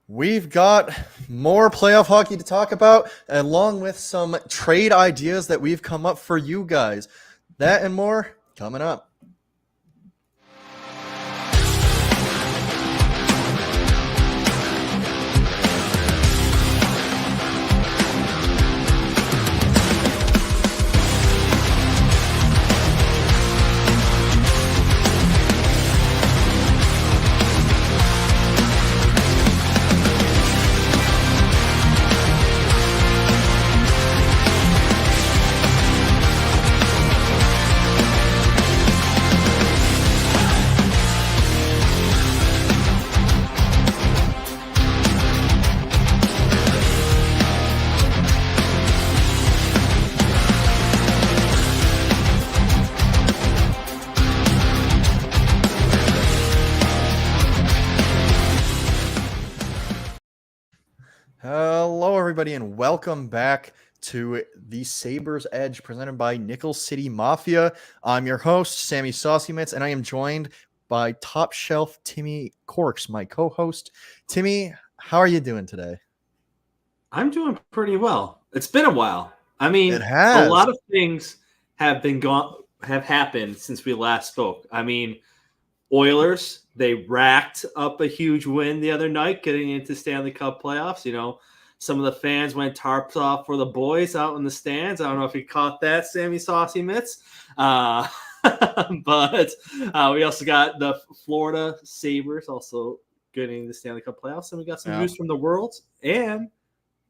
We've got more playoff hockey to talk about, along with some trade ideas that we've come up for you guys. That and more coming up. Hello, everybody, and welcome back to the Sabres Edge presented by Nickel City Mafia. I'm your host, Sammy Saucy Mitts, and I am joined by top shelf Timmy Corks, my co-host. Timmy, how are you doing today? I'm doing pretty well. It's been a while. I mean, It has. a lot of things have happened since we last spoke. I mean, Oilers, they racked up a huge win the other night getting into Stanley Cup playoffs. You know, some of the fans went tarps off for the boys out in the stands. I don't know if you caught that, Sammy Saucy Mitts. But we also got the Florida Sabres also getting the Stanley Cup playoffs. And we got some news from the world and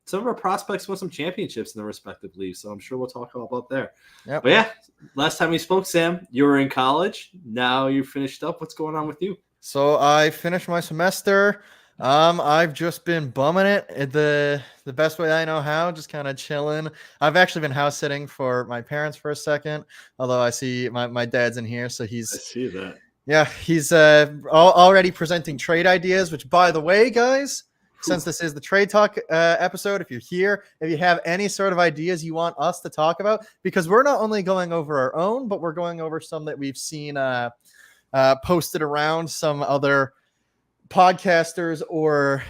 some of our prospects won some championships in their respective leagues, so I'm sure we'll talk about there. Yep. But yeah, last time we spoke, Sam, you were in college. Now you finished up. What's going on with you? So I finished my semester. I've just been bumming it the best way I know how, just kind of chilling. I've actually been house sitting for my parents for a second, although I see my dad's in here, so I see that. Yeah, he's already presenting trade ideas, which, by the way, guys, since this is the Trade Talk episode, if you're here, if you have any sort of ideas you want us to talk about, because we're not only going over our own, but we're going over some that we've seen posted around, some other podcasters or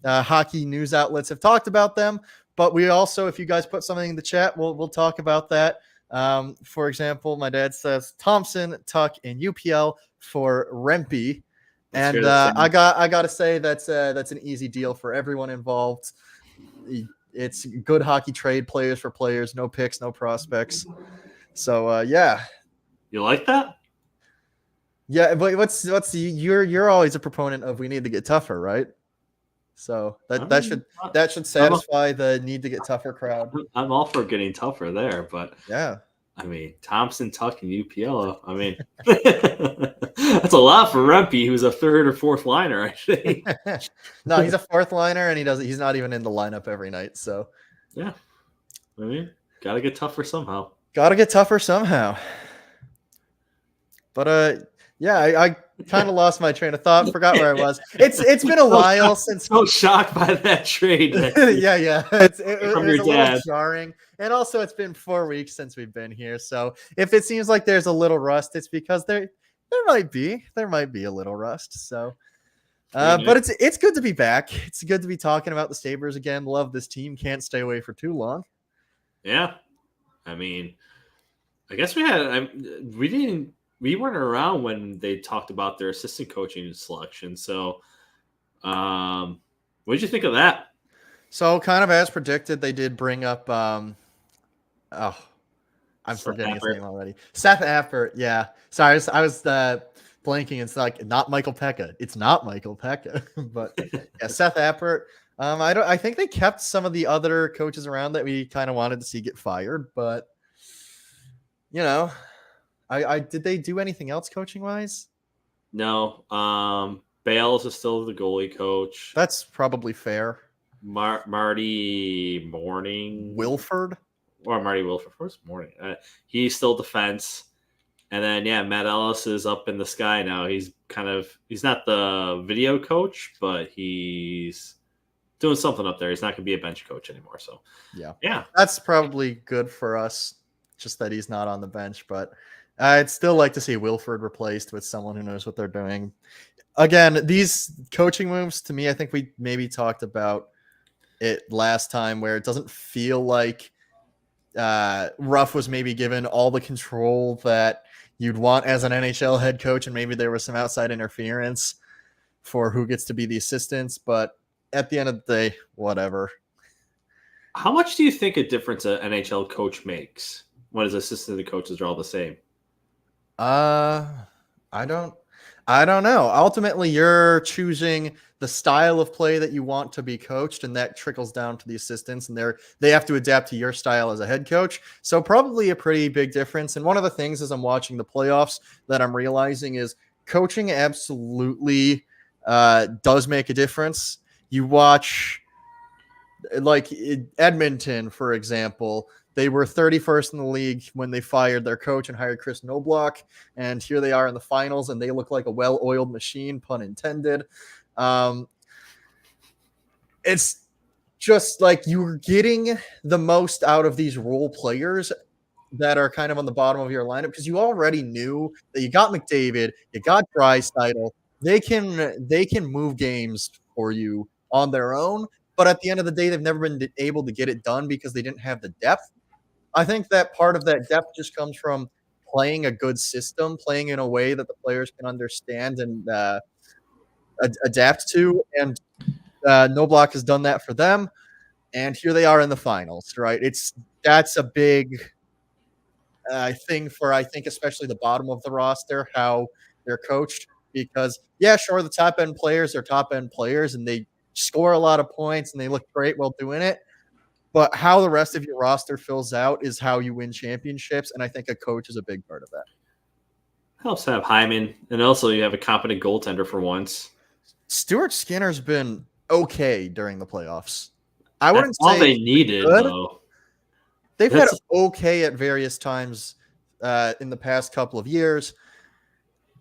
hockey news outlets have talked about them. But we also, if you guys put something in the chat, we'll talk about that. For example, my dad says Thompson, Tuck, and UPL for Rempe. And I got to say that's an easy deal for everyone involved. It's good hockey trade, players for players, no picks, no prospects. So yeah, you like that? Yeah, but you're always a proponent of we need to get tougher, right? So that should satisfy the need to get tougher crowd. I'm all for getting tougher there, but yeah. I mean, Thompson, Tuck, and UPL. I mean, that's a lot for Rempe, who's a third or fourth liner, I think. No, he's a fourth liner, and he's not even in the lineup every night. So, yeah, I mean, gotta get tougher somehow. But yeah, I kind of lost my train of thought, forgot where I was. It's been a while since. So shocked by that trade. yeah. It from was your a little jarring, and also it's been 4 weeks since we've been here. So if it seems like there's a little rust, it's because there might be a little rust. So, but it's good to be back. It's good to be talking about the Sabres again. Love this team. Can't stay away for too long. Yeah, I mean, I guess we weren't around when they talked about their assistant coaching selection. So, what did you think of that? So, kind of as predicted, they did bring up. I'm forgetting his name already. Seth Appert. Yeah, sorry, I was blanking. It's like not Michael Pekka. It's not Michael Pekka, but yeah, Seth Appert. I think they kept some of the other coaches around that we kind of wanted to see get fired, but you know. Did they do anything else coaching wise? No. Bales is still the goalie coach. That's probably fair. Marty Wilford. Where's Morning? He's still defense. And then Matt Ellis is up in the sky now. He's not the video coach, but he's doing something up there. He's not going to be a bench coach anymore. So yeah, that's probably good for us. Just that he's not on the bench, but I'd still like to see Wilford replaced with someone who knows what they're doing. Again, these coaching moves, to me, I think we maybe talked about it last time, where it doesn't feel like Ruff was maybe given all the control that you'd want as an NHL head coach, and maybe there was some outside interference for who gets to be the assistants. But at the end of the day, whatever. How much do you think a difference an NHL coach makes when his assistant coaches are all the same? I don't know. Ultimately, you're choosing the style of play that you want to be coached, and that trickles down to the assistants, and they have to adapt to your style as a head coach. So probably a pretty big difference. And one of the things as I'm watching the playoffs that I'm realizing is coaching absolutely does make a difference. You watch like Edmonton, for example. They were 31st in the league when they fired their coach and hired Chris Knobloch. And here they are in the finals, and they look like a well-oiled machine, pun intended. It's just like you're getting the most out of these role players that are kind of on the bottom of your lineup, because you already knew that you got McDavid, you got Draisaitl. They can move games for you on their own. But at the end of the day, they've never been able to get it done because they didn't have the depth. I think that part of that depth just comes from playing a good system, playing in a way that the players can understand and adapt to. And Knobloch has done that for them. And here they are in the finals, right? That's a big thing for, I think, especially the bottom of the roster, how they're coached. Because, yeah, sure, the top end players are top end players, and they score a lot of points and they look great while doing it. But how the rest of your roster fills out is how you win championships, and I think a coach is a big part of that. Helps have Hyman, and also you have a competent goaltender for once. Stuart Skinner's been okay during the playoffs. I wouldn't That's all say they needed, good. though. They've had okay at various times in the past couple of years,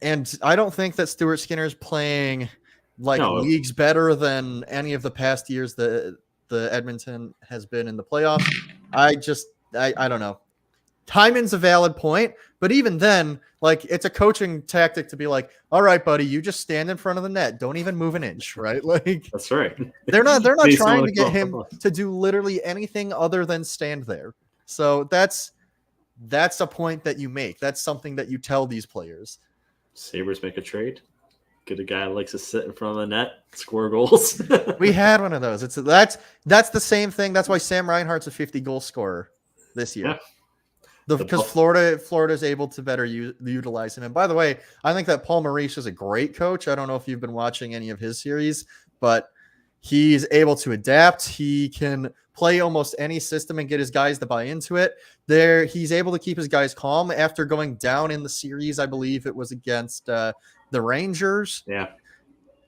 and I don't think that Stuart Skinner's playing leagues better than any of the past years that the Edmonton has been in the playoffs. I don't know. Hyman's a valid point, but even then, it's a coaching tactic to be like, all right, buddy, you just stand in front of the net. Don't even move an inch, right? That's right. They're not trying to get him to do literally anything other than stand there. So that's a point that you make. That's something that you tell these players. Sabres make a trade. Get a guy who likes to sit in front of the net, score goals. We had one of those. That's the same thing. That's why Sam Reinhart's a 50-goal scorer this year. Yeah. Because Florida's able to better utilize him. And by the way, I think that Paul Maurice is a great coach. I don't know if you've been watching any of his series, but he's able to adapt. He can play almost any system and get his guys to buy into it. He's able to keep his guys calm after going down in the series. I believe it was against the Rangers. Yeah.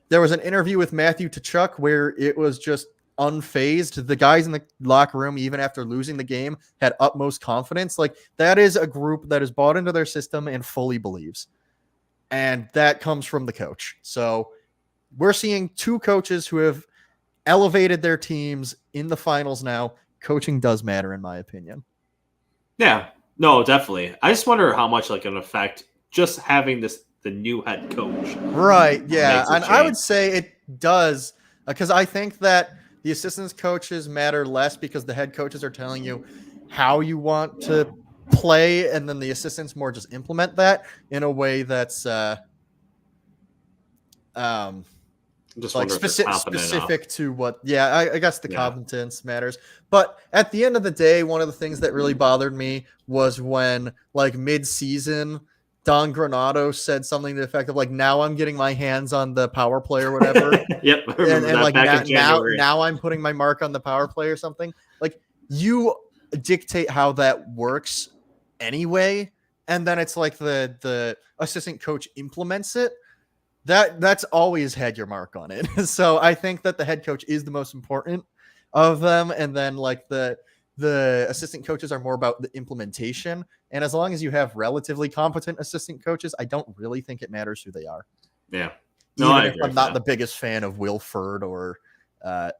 There was an interview with Matthew Tkachuk where it was just unfazed. The guys in the locker room, even after losing the game, had utmost confidence. That is a group that is bought into their system and fully believes. And that comes from the coach. So we're seeing two coaches who have elevated their teams in the finals now. Coaching does matter, in my opinion. Yeah, no, definitely. I just wonder how much an effect just having the new head coach. Right. Yeah. And I would say it does, because I think that the assistants coaches matter less because the head coaches are telling you how you want to play. And then the assistants more just implement that in a way that's specific to what, I guess the competence matters. But at the end of the day, one of the things that really bothered me was when mid-season Don Granato said something to the effect of now I'm getting my hands on the power play or whatever. Yep. And now I'm putting my mark on the power play or something. You dictate how that works anyway. And then it's the assistant coach implements it. That's always had your mark on it. So I think that the head coach is the most important of them. And then the assistant coaches are more about the implementation. And as long as you have relatively competent assistant coaches, I don't really think it matters who they are. Yeah. No, even if I'm not the biggest fan of Wilford or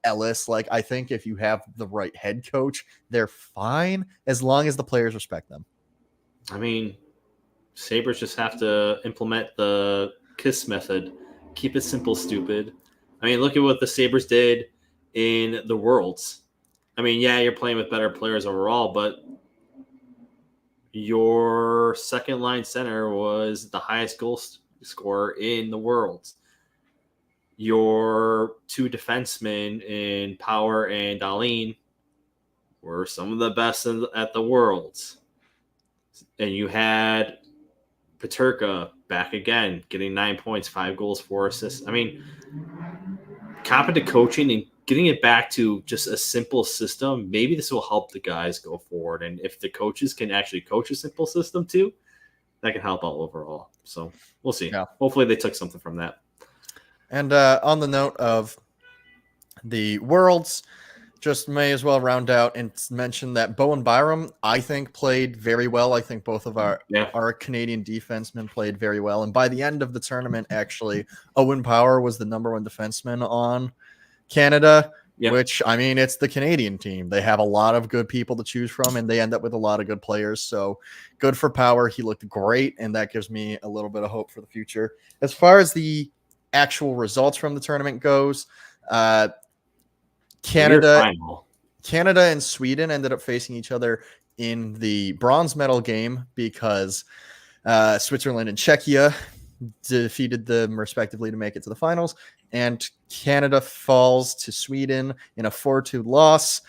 Ellis, I think if you have the right head coach, they're fine as long as the players respect them. I mean, Sabres just have to implement the KISS method. Keep it simple, stupid. I mean, look at what the Sabres did in the Worlds. I mean, yeah, you're playing with better players overall, but your second line center was the highest goal scorer in the Worlds. Your two defensemen in Power and Dahlin were some of the best at the Worlds. And you had Peterka back again, getting 9 points, 5 goals, 4 assists. I mean, competent coaching and getting it back to just a simple system, maybe this will help the guys go forward. And if the coaches can actually coach a simple system too, that can help out overall. So we'll see. Yeah. Hopefully they took something from that. And on the note of the Worlds, just may as well round out and mention that Bowen Byram, I think, played very well. I think both of our Canadian defensemen played very well. And by the end of the tournament, actually, Owen Power was the number one defenseman on Canada, which, I mean, it's the Canadian team. They have a lot of good people to choose from, and they end up with a lot of good players. So good for Power. He looked great, and that gives me a little bit of hope for the future. As far as the actual results from the tournament goes, Canada and Sweden ended up facing each other in the bronze medal game because Switzerland and Czechia defeated them respectively to make it to the finals, and Canada falls to Sweden in a 4-2 loss.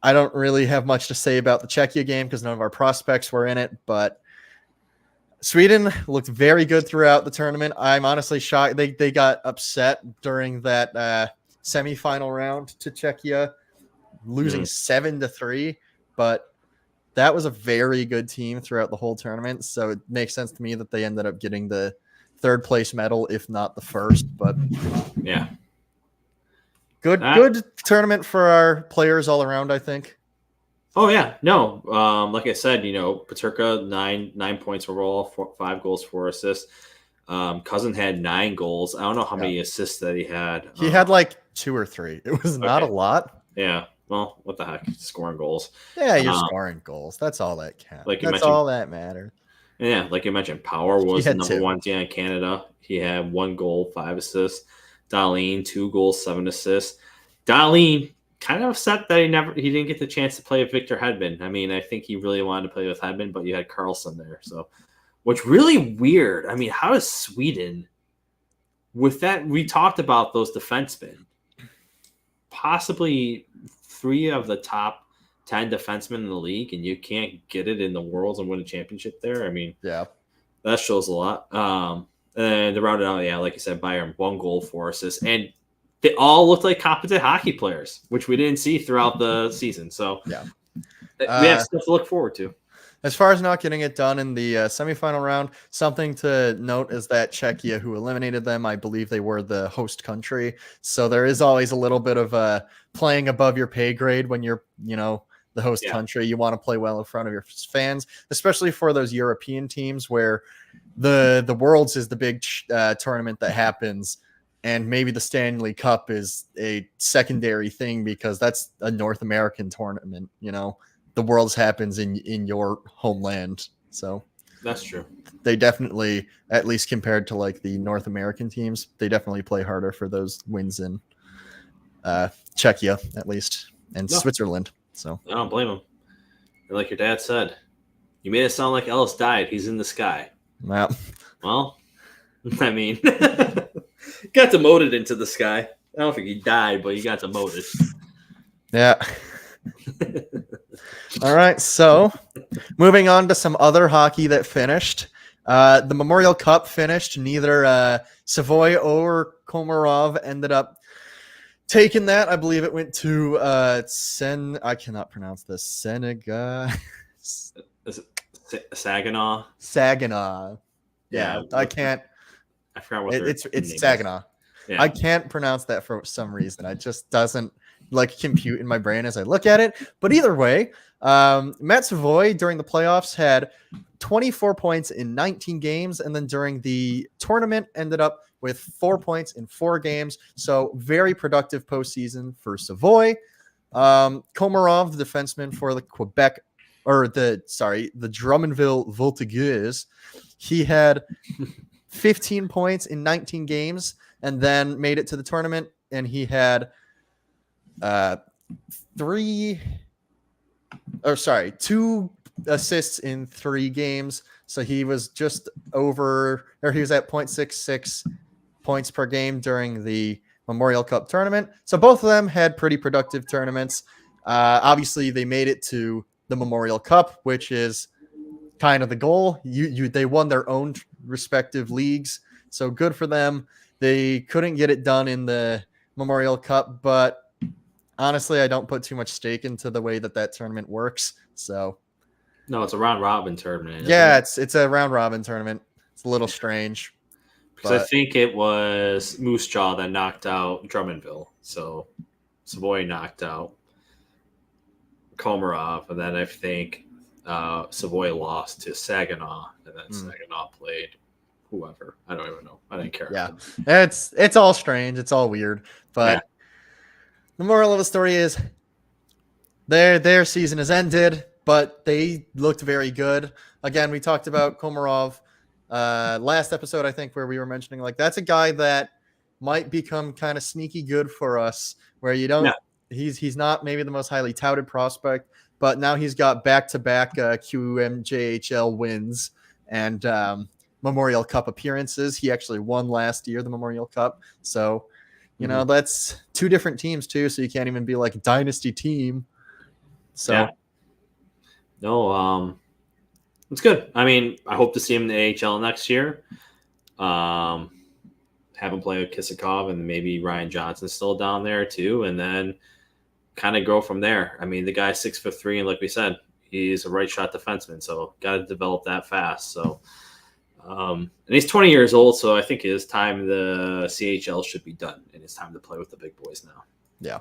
I don't really have much to say about the Czechia game because none of our prospects were in it, but Sweden looked very good throughout the tournament. I'm honestly shocked. They got upset during that semifinal round to Czechia, losing 7-3, but that was a very good team throughout the whole tournament. So it makes sense to me that they ended up getting the third place medal, if not the first. But yeah, good tournament for our players all around, I think. Oh yeah, no, like I said, Peterka 9 points overall, 5 goals, 4 assists. Cousin had 9 goals. I don't know how many assists that he had. He had like 2 or 3. It was not a lot. Yeah. Well, what the heck? Scoring goals. Yeah, you're scoring goals. That's all that counts. That's all that matters. Yeah, like you mentioned, Power was the number 1 team in Canada. He had 1 goal, 5 assists. Dahlin, 2 goals, 7 assists. Dahlin kind of upset that he didn't get the chance to play with Victor Hedman. I mean, I think he really wanted to play with Hedman, but you had Carlson there. So, what's really weird, I mean, how does Sweden, with that, we talked about those defensemen, possibly 3 of the top 10 defensemen in the league, and you can't get it in the Worlds and win a championship there. I mean, that shows a lot. And to round it out, like you said, Byram, 1 goal, 4 assists, and they all looked like competent hockey players, which we didn't see throughout the season. So we have stuff to look forward to. As far as not getting it done in the semifinal round, something to note is that Czechia, who eliminated them, I believe they were the host country. So there is always a little bit of playing above your pay grade when you're, the host country. You want to play well in front of your fans, especially for those European teams where the Worlds is the big tournament that happens. And maybe the Stanley Cup is a secondary thing because that's a North American tournament. The Worlds happens in your homeland. So that's true. They definitely, at least compared to like the North American teams, they definitely play harder for those wins in Czechia, at least, and Switzerland. So I don't blame them. And like your dad said, you made it sound like Ellis died. He's in the sky. Well, I mean, got demoted into the sky. I don't think he died, but he got demoted. Yeah. All right. So moving on to some other hockey that finished. The Memorial Cup finished. Neither Savoy or Komarov ended up taking that. I believe it went to I cannot pronounce this. Saginaw. Saginaw. Yeah, I can't. I forgot what it's Saginaw. Yeah. I can't pronounce that for some reason. It just doesn't compute in my brain as I look at it. But either way, Matt Savoy during the playoffs had 24 points in 19 games, and then during the tournament ended up with 4 points in 4 games. So very productive postseason for Savoy. Komarov, the defenseman for the Drummondville Voltigeurs. He had 15 points in 19 games and then made it to the tournament, and he had 2 assists in 3 games. So he was just over, or he was at 0.66 points per game during the Memorial Cup tournament. So both of them had pretty productive tournaments. Obviously, they made it to the Memorial Cup, which is kind of the goal. They won their own respective leagues, so good for them. They couldn't get it done in the Memorial Cup, but honestly, I don't put too much stake into the way that tournament works. So, no, it's a round robin tournament. Yeah, it's a round robin tournament. It's a little strange. Because I think it was Moose Jaw that knocked out Drummondville. So Savoy knocked out Komarov, and then I think Savoy lost to Saginaw, and then Saginaw played whoever. I don't even know. I didn't care. Yeah, it's all strange. It's all weird. But the moral of the story is their season has ended, but they looked very good. Again, we talked about Komarov last episode, I think, where we were mentioning like that's a guy that might become kind of sneaky good for us, where you don't. Yeah. He's not maybe the most highly touted prospect, but now he's got back-to-back QMJHL wins and Memorial Cup appearances. He actually won last year, the Memorial Cup. So, you know, that's 2 different teams too. So you can't even be like a dynasty team. So, no, it's good. I mean, I hope to see him in the AHL next year. Have him play with Kisakov, and maybe Ryan Johnson's still down there too, and then kind of go from there. I mean, the guy's 6'3", and like we said, he's a right shot defenseman, so got to develop that fast. So, and he's 20 years old, so I think his time the CHL should be done, and it's time to play with the big boys now. Yeah,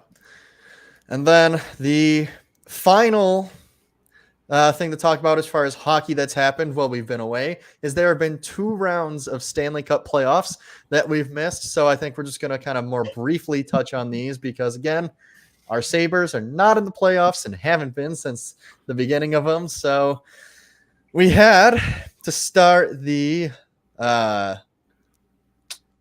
and then the final thing to talk about as far as hockey that's happened while we've been away is there have been 2 rounds of Stanley Cup playoffs that we've missed. So I think we're just going to kind of more briefly touch on these because, again, our Sabres are not in the playoffs and haven't been since the beginning of them. So we had to start the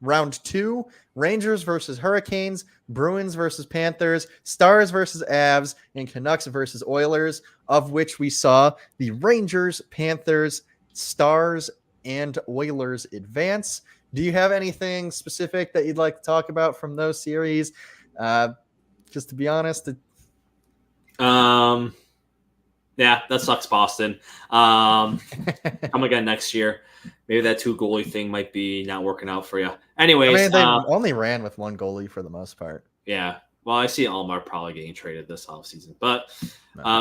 round 2, Rangers versus Hurricanes, Bruins versus Panthers, Stars versus Avs, and Canucks versus Oilers, of which we saw the Rangers, Panthers, Stars, and Oilers advance. Do you have anything specific that you'd like to talk about from those series? Just to be honest. Yeah, that sucks, Boston. Come again next year. Maybe that 2 goalie thing might be not working out for you. Anyways, I mean, they only ran with 1 goalie for the most part. Yeah. Well, I see Almar probably getting traded this offseason. But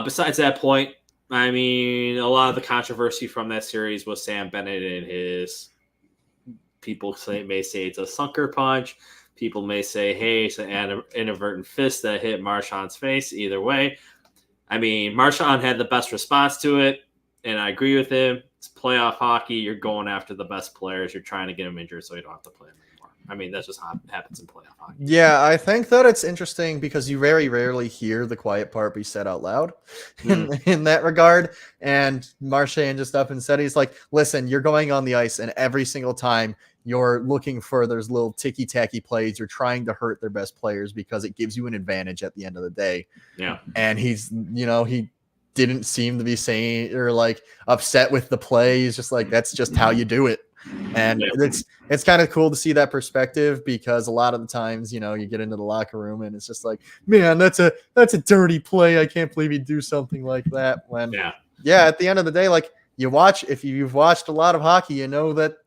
besides that point, I mean, a lot of the controversy from that series was Sam Bennett and his people may say it's a sucker punch. People may say, hey, it's an inadvertent fist that hit Marchand's face. Either way, I mean, Marchand had the best response to it, and I agree with him. It's playoff hockey. You're going after the best players. You're trying to get them injured so you don't have to play them anymore. I mean, that's just how it happens in playoff hockey. Yeah, I think that it's interesting because you very rarely hear the quiet part be said out loud in that regard. And Marchand just up and said, he's like, listen, you're going on the ice, and every single time you're looking for those little ticky-tacky plays. You're trying to hurt their best players because it gives you an advantage at the end of the day. Yeah. And he's, he didn't seem to be saying or like upset with the play. He's just like, that's just how you do it. And it's kind of cool to see that perspective because a lot of the times, you get into the locker room and it's just like, man, that's a dirty play. I can't believe you do something like that. When at the end of the day, like if you've watched a lot of hockey, you know that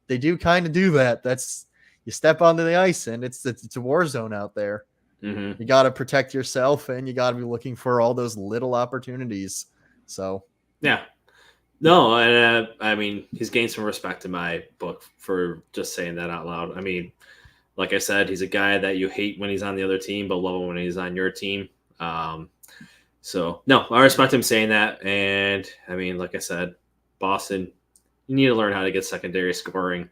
they do kind of do that. That's you step onto the ice and it's a war zone out there. Mm-hmm. You got to protect yourself and you got to be looking for all those little opportunities. So, yeah. No, and I mean, he's gained some respect in my book for just saying that out loud. I mean, like I said, he's a guy that you hate when he's on the other team, but love him when he's on your team. So, no, I respect him saying that. And, I mean, like I said, Boston, you need to learn how to get secondary scoring.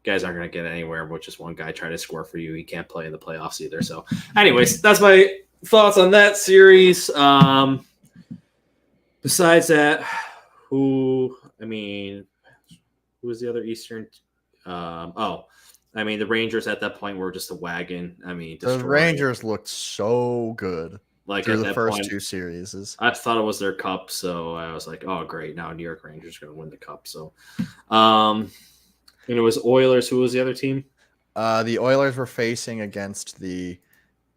Guys aren't going to get anywhere with just one guy trying to score for you. He can't play in the playoffs either. So, anyways, that's my thoughts on that series. Besides that, who was the other Eastern? The Rangers at that point were just a wagon. I mean, The destroying. Rangers looked so good Like through at the that first point, two series. I thought it was their cup, so I was like, "Oh, great! Now New York Rangers are going to win the cup." So, and it was Oilers. Who was the other team? The Oilers were facing against the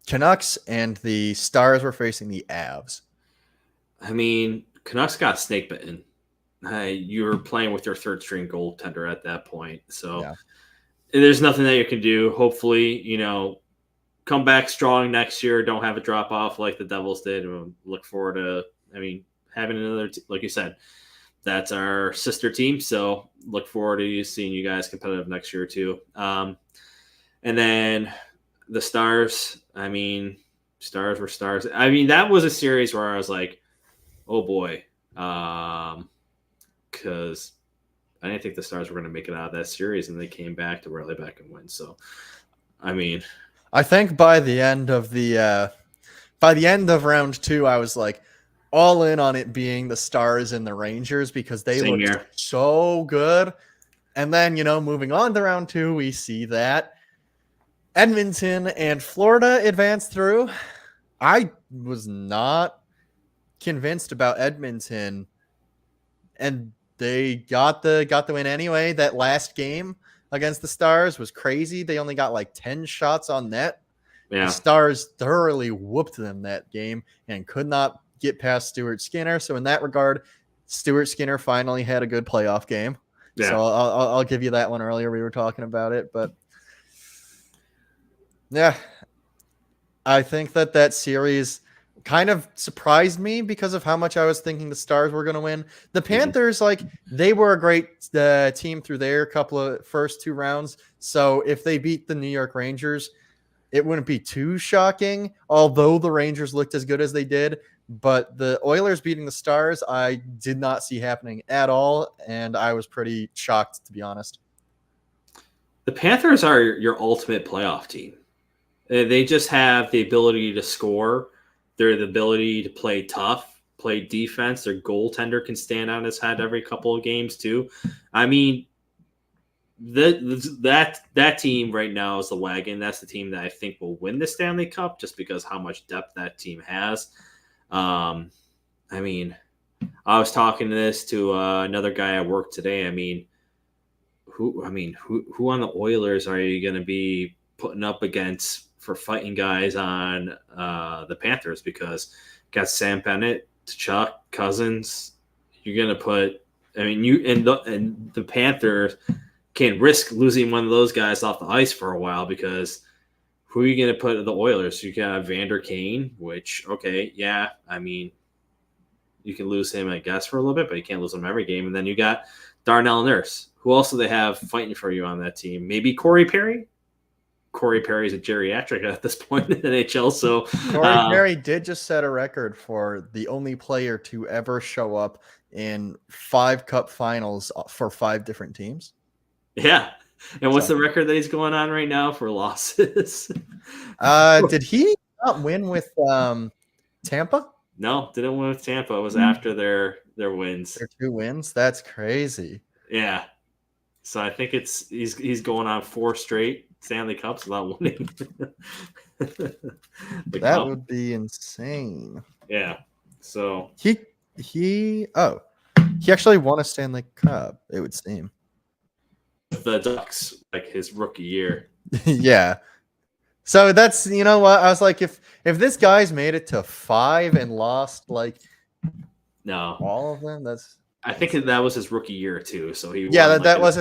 Canucks, and the Stars were facing the Avs. I mean, Canucks got snake bitten. You were playing with your third string goaltender at that point, so Yeah. there's nothing that you can do. Hopefully, come back strong next year. Don't have a drop off like the Devils did. Look forward to, having another, like you said, that's our sister team. So look forward to seeing you guys competitive next year too. And then the Stars. Stars were stars. That was a series where I was like, oh boy, because I didn't think the Stars were going to make it out of that series, and they came back to rally back and win. So, I think by the end of round two, I was like all in on it being the Stars and the Rangers because they same looked here. so good. And then, moving on to round two, we see that Edmonton and Florida advanced through. I was not convinced about Edmonton, and they got the win anyway. That last game against the Stars was crazy. They only got like 10 shots on net. Yeah. The Stars thoroughly whooped them that game and could not get past Stuart Skinner. So in that regard, Stuart Skinner finally had a good playoff game. Yeah. So I'll give you that one earlier. We were talking about it, but yeah, I think that series kind of surprised me because of how much I was thinking the Stars were going to win. The Panthers, they were a great team through their couple of first two rounds. So if they beat the New York Rangers, it wouldn't be too shocking, although the Rangers looked as good as they did. But the Oilers beating the Stars, I did not see happening at all, and I was pretty shocked, to be honest. The Panthers are your ultimate playoff team. They just have the ability to score. They're the ability to play tough, play defense. Their goaltender can stand on his head every couple of games too. That team right now is the wagon. That's the team that I think will win the Stanley Cup just because how much depth that team has. I was talking to another guy at work today. Who on the Oilers are you going to be putting up against for fighting guys on the Panthers? Because you got Sam Bennett, Chuck, Cousins. You're going to put. The Panthers can't risk losing one of those guys off the ice for a while because who are you going to put at the Oilers? You got Vander Kane, which, okay, yeah, you can lose him, I guess, for a little bit, but you can't lose him every game. And then you got Darnell Nurse. Who else do they have fighting for you on that team? Maybe Corey Perry? Corey Perry is a geriatric at this point in the NHL. So Corey Perry did just set a record for the only player to ever show up in 5 cup finals for 5 different teams. Yeah. And what's the record that he's going on right now for losses? Did he not win with Tampa? No, didn't win with Tampa. It was after their wins. Their 2 wins? That's crazy. Yeah. So I think he's going on 4 straight Stanley Cups without winning. That would be insane. Yeah. So he actually won a Stanley Cup, it would seem. The Ducks, like his rookie year. Yeah. So that's, you know what? I was like, if this guy's made it to 5 and lost no all of them, I think that was his rookie year too. So he that was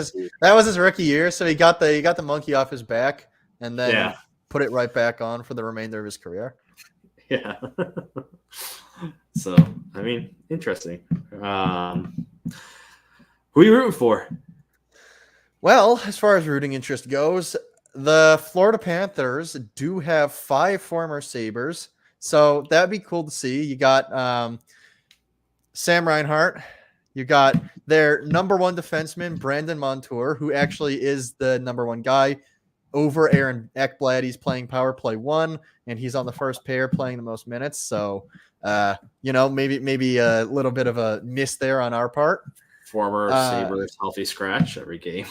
his rookie year. So he got the monkey off his back and then put it right back on for the remainder of his career. Yeah. So interesting. Who are you rooting for? Well, as far as rooting interest goes, the Florida Panthers do have 5 former Sabres, so that'd be cool to see. You got Sam Reinhart. You got their number 1 defenseman, Brandon Montour, who actually is the number 1 guy. over Aaron Ekblad. He's playing power play 1, and he's on the first pair playing the most minutes. So, maybe a little bit of a miss there on our part. Former Sabres healthy scratch every game.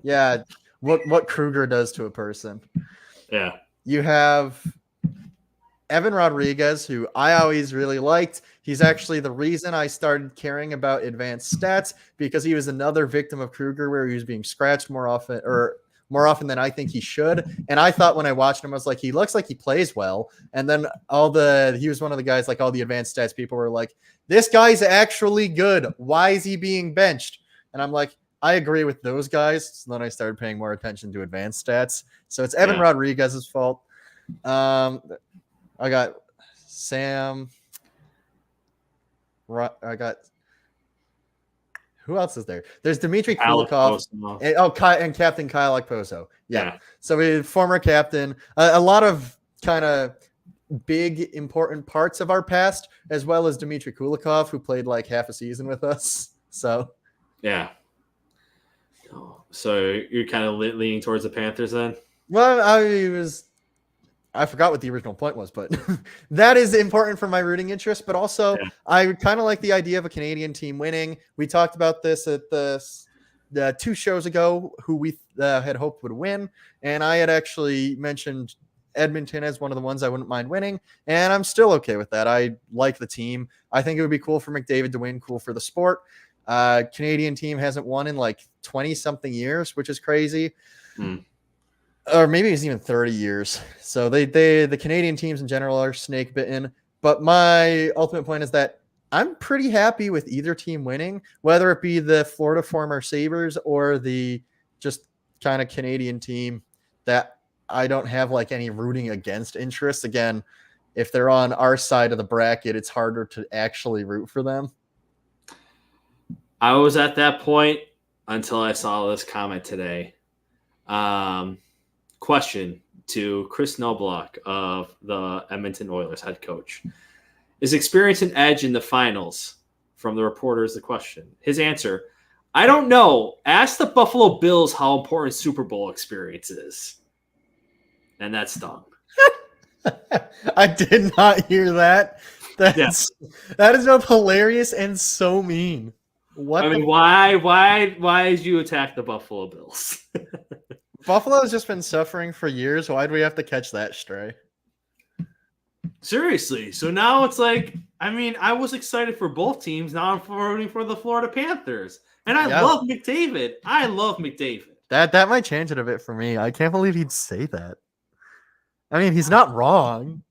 Yeah, what Kruger does to a person. Yeah. You have Evan Rodriguez, who I always really liked. He's actually the reason I started caring about advanced stats, because he was another victim of Kruger where he was being scratched more often than I think he should. And I thought when I watched him, I was like, he looks like he plays well. And then he was one of the guys, like all the advanced stats people were like, this guy's actually good. Why is he being benched? And I'm like, I agree with those guys. So then I started paying more attention to advanced stats. So it's Evan Rodriguez's fault. I got Sam. I got who else is there? There's Dmitry Kulikov. And Captain Kyle Okposo. Yeah. So we former captain. A lot of kind of big important parts of our past, as well as Dmitry Kulikov, who played like half a season with us. So yeah. So you're kind of leaning towards the Panthers then? Well, I forgot what the original point was, but that is important for my rooting interest. But also, I kind of like the idea of a Canadian team winning. We talked about this at the 2 shows ago, who we had hoped would win. And I had actually mentioned Edmonton as one of the ones I wouldn't mind winning. And I'm still okay with that. I like the team. I think it would be cool for McDavid to win, cool for the sport. Canadian team hasn't won in like 20-something years, which is crazy. Or maybe it's even 30 years. So the Canadian teams in general are snake bitten. But my ultimate point is that I'm pretty happy with either team winning, whether it be the Florida former Sabres or the just kind of Canadian team that I don't have like any rooting against interest. Again, if they're on our side of the bracket, it's harder to actually root for them. I was at that point until I saw this comment today. Question to Chris Knobloch of the Edmonton Oilers head coach. Is experience an edge in the finals? From the reporters, the question. His answer, I don't know. Ask the Buffalo Bills how important Super Bowl experience is. And that stung. I did not hear that. That is both hilarious and so mean. Why did you attack the Buffalo Bills? Buffalo's just been suffering for years. Why do we have to catch that stray? Seriously. So now it's like, I was excited for both teams. Now I'm rooting for the Florida Panthers. And I love McDavid. That might change it a bit for me. I can't believe he'd say that. He's not wrong.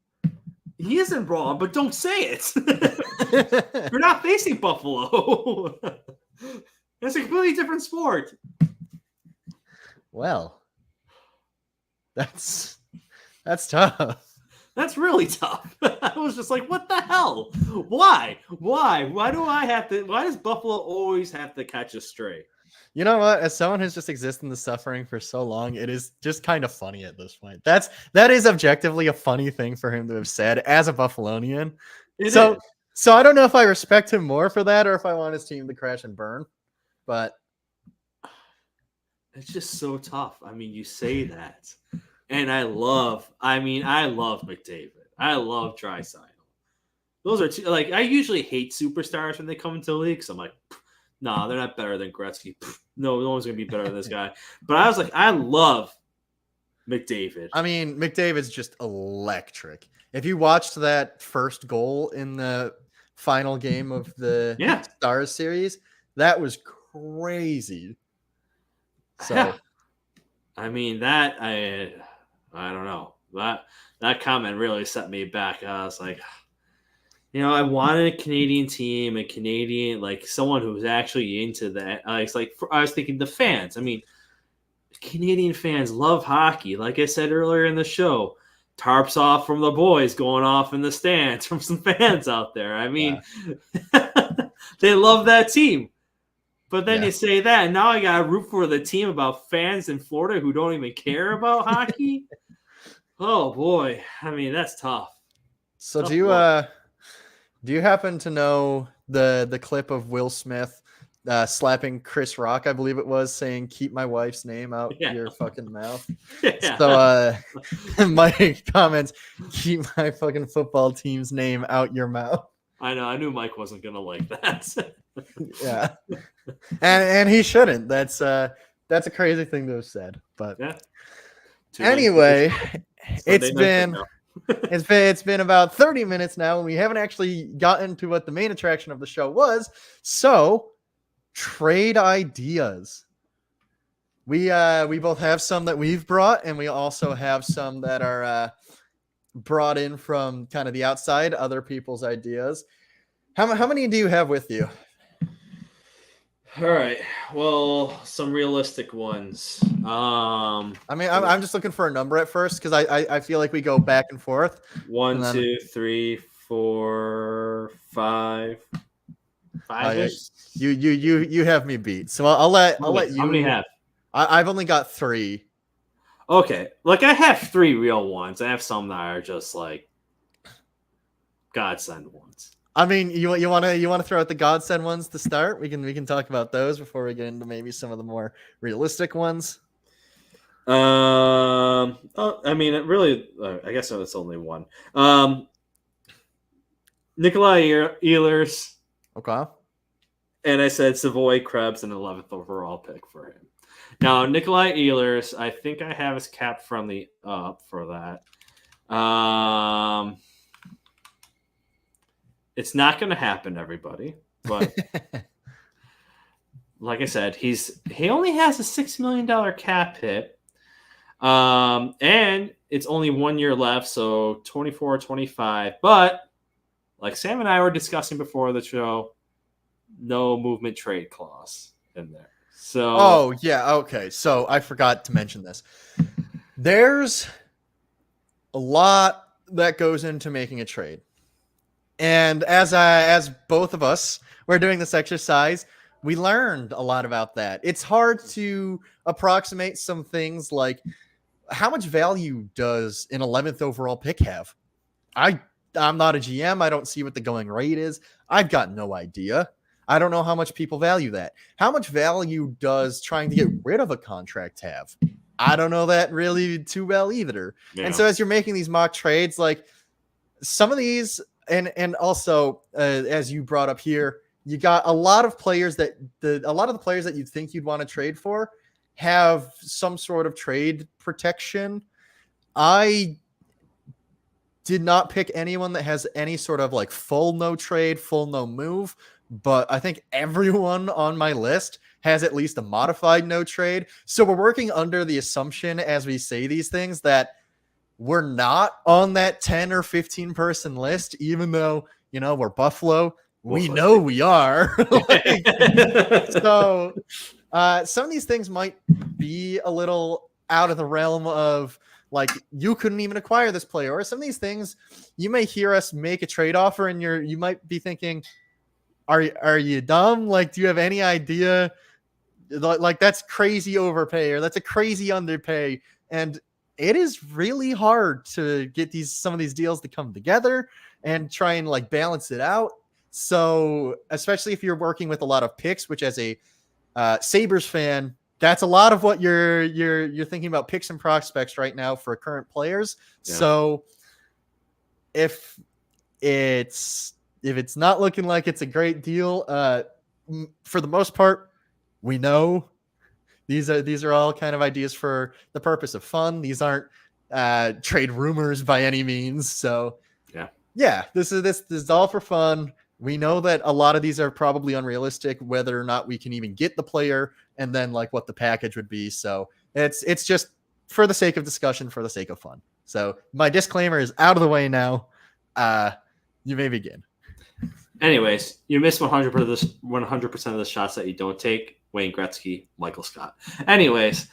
He isn't wrong, but don't say it. You're not facing Buffalo. It's a completely different sport. Well, that's tough. That's really tough. I was just like, what the hell? Why? Why does Buffalo always have to catch a stray? You know what? As someone who's just existed in the suffering for so long, it is just kind of funny at this point. That is objectively a funny thing for him to have said as a Buffalonian. So I don't know if I respect him more for that or if I want his team to crash and burn. But it's just so tough. You say that. And I love McDavid. I love Draisaitl. Those are two, like, I usually hate superstars when they come into the league. So I'm like, nah, they're not better than Gretzky. No one's going to be better than this guy. But I was like, I love McDavid. McDavid's just electric. If you watched that first goal in the final game of the Stars series, that was crazy. So, I don't know. That comment really set me back. I was like, I wanted a Canadian team, a Canadian, like someone who was actually into that. I was thinking the fans. Canadian fans love hockey. Like I said earlier in the show, tarps off from the boys going off in the stands from some fans out there. They love that team. But then you say that, and now I got to root for the team about fans in Florida who don't even care about hockey. Oh, boy. That's tough. So do you happen to know the clip of Will Smith slapping Chris Rock, I believe it was, saying "Keep my wife's name out your fucking mouth." Yeah. So Mike comments, "Keep my fucking football team's name out your mouth." I know. I knew Mike wasn't gonna like that. Yeah, and he shouldn't. That's a crazy thing to have said. But yeah. anyway, it's it's been about 30 minutes now, and we haven't actually gotten to what the main attraction of the show was. So, trade ideas. We both have some that we've brought, and we also have some that are brought in from kind of the outside, other people's ideas. How many do you have with you? All right. Well, some realistic ones. I mean, I'm just looking for a number at first because I feel like we go back and forth. 1, 2, 3, 4, 5. You have me beat. So I'll let you. How many have? I've only got 3. Okay, like I have 3 real ones. I have some that are just like godsend ones. I mean, you want to throw out the godsend ones to start? We can talk about those before we get into maybe some of the more realistic ones. I mean, it really. I guess it's only one. Nikolai Ehlers. Okay. And I said Savoy Krebs, an 11th overall pick for him. Now, Nikolai Ehlers, I think I have his cap friendly up for that. It's not going to happen, everybody. But like I said, he only has a $6 million cap hit. And it's only 1 year left, so 24-25. But like Sam and I were discussing before the show, no movement trade clause in there. So oh yeah, okay. So I forgot to mention this. There's a lot that goes into making a trade. And as both of us were doing this exercise, we learned a lot about that. It's hard to approximate some things like how much value does an 11th overall pick have? I'm not a GM. I don't see what the going rate is. I've got no idea. I don't know how much people value that. How much value does trying to get rid of a contract have? I don't know that really too well either. Yeah. And so as you're making these mock trades, like some of these, and also as you brought up here, you got a lot of players that a lot of the players that you'd think you'd want to trade for have some sort of trade protection. I did not pick anyone that has any sort of like full no trade, full no move, but I think everyone on my list has at least a modified no trade. So we're working under the assumption as we say these things that we're not on that 10 or 15 person list, even though, we're Buffalo. We know we are. So some of these things might be a little out of the realm of like, you couldn't even acquire this player. Or some of these things, you may hear us make a trade offer and you might be thinking, are you dumb? Like, do you have any idea? Like, that's crazy overpay or that's a crazy underpay. And it is really hard to get some of these deals to come together and try and like balance it out. So especially if you're working with a lot of picks, which as a Sabres fan, that's a lot of what you're thinking about picks and prospects right now for current players. Yeah. So if it's not looking like it's a great deal, for the most part, we know these are all kind of ideas for the purpose of fun. These aren't trade rumors by any means. So yeah, this is all for fun. We know that a lot of these are probably unrealistic, whether or not we can even get the player and then like what the package would be. So it's just for the sake of discussion, for the sake of fun. So my disclaimer is out of the way now. You may begin. Anyways, you miss 100% of the shots that you don't take. Wayne Gretzky, Michael Scott. Anyways,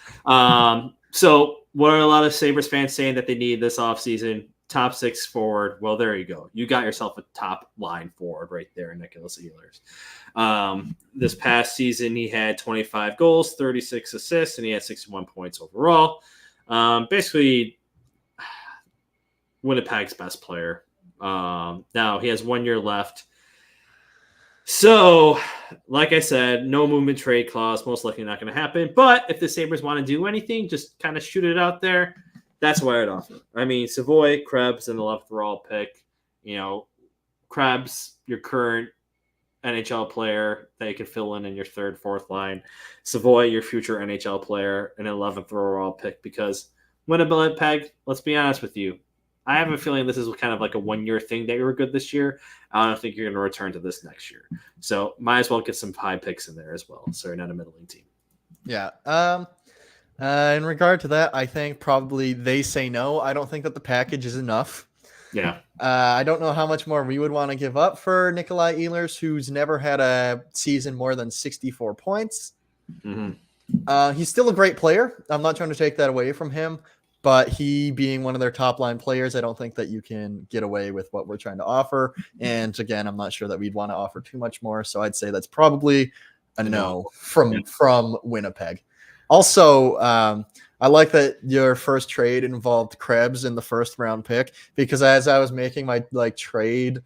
so what are a lot of Sabres fans saying that they need this offseason? Top 6 forward. Well, there you go. You got yourself a top line forward right there, Nicholas Ehlers. This past season, he had 25 goals, 36 assists, and he had 61 points overall. Basically, Winnipeg's best player. Now, he has 1 year left. So, like I said, no movement trade clause, most likely not going to happen. But if the Sabres want to do anything, just kind of shoot it out there. That's what I'd offer. I mean, Savoy, Krebs, and the left overall pick. Krebs, your current NHL player that you can fill in your third, fourth line. Savoy, your future NHL player, an 11th overall pick. Because Winnipeg, let's be honest with you, I have a feeling this is kind of like a 1 year thing that you were good this year. I don't think you're going to return to this next year. So might as well get some high picks in there as well. So you're not a middling team. Yeah. In regard to that, I think probably they say no. I don't think that the package is enough. Yeah. I don't know how much more we would want to give up for Nikolai Ehlers, who's never had a season more than 64 points. Mm-hmm. He's still a great player. I'm not trying to take that away from him, but he being one of their top line players, I don't think that you can get away with what we're trying to offer. And again, I'm not sure that we'd want to offer too much more. So I'd say that's probably a no from Winnipeg. Also, I like that your first trade involved Krebs in the first round pick, because as I was making my trade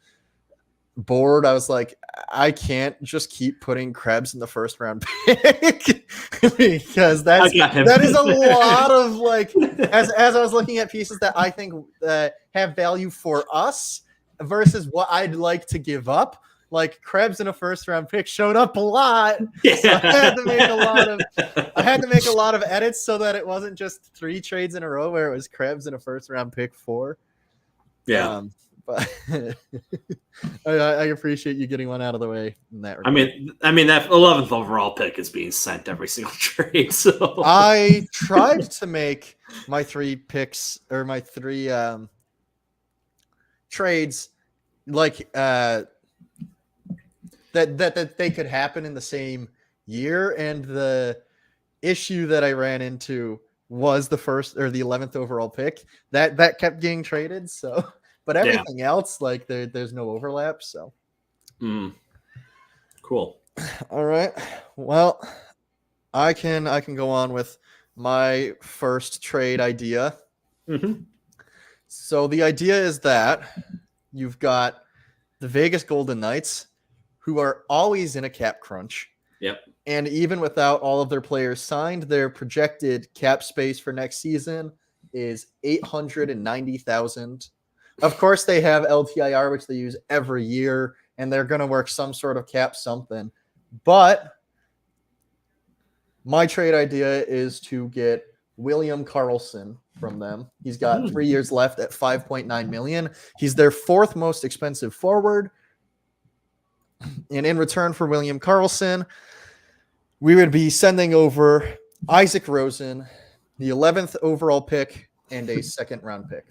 board, I was like, I can't just keep putting Krebs in the first round pick because that is a lot of as I was looking at pieces that I think have value for us versus what I'd like to give up. Like Krebs in a first round pick showed up a lot. Yeah. So I had to make a lot of edits so that it wasn't just 3 trades in a row where it was Krebs in a first round pick 4. Yeah. But I appreciate you getting one out of the way in that regard. I mean that 11th overall pick is being sent every single trade. So I tried to make my 3 picks or my 3 trades that they could happen in the same year, and the issue that I ran into was the first or the 11th overall pick that kept getting traded. So, but everything else, there's no overlap. So, cool. All right. Well, I can go on with my first trade idea. Mm-hmm. So the idea is that you've got the Vegas Golden Knights, who are always in a cap crunch. Yep. And even without all of their players signed, their projected cap space for next season is $890,000. Of course, they have LTIR, which they use every year, and they're going to work some sort of cap something. But my trade idea is to get William Karlsson from them. He's got 3 years left at $5.9 million. He's their 4th most expensive forward. And in return for William Karlsson, we would be sending over Isaac Rosen, the 11th overall pick, and a 2nd round pick.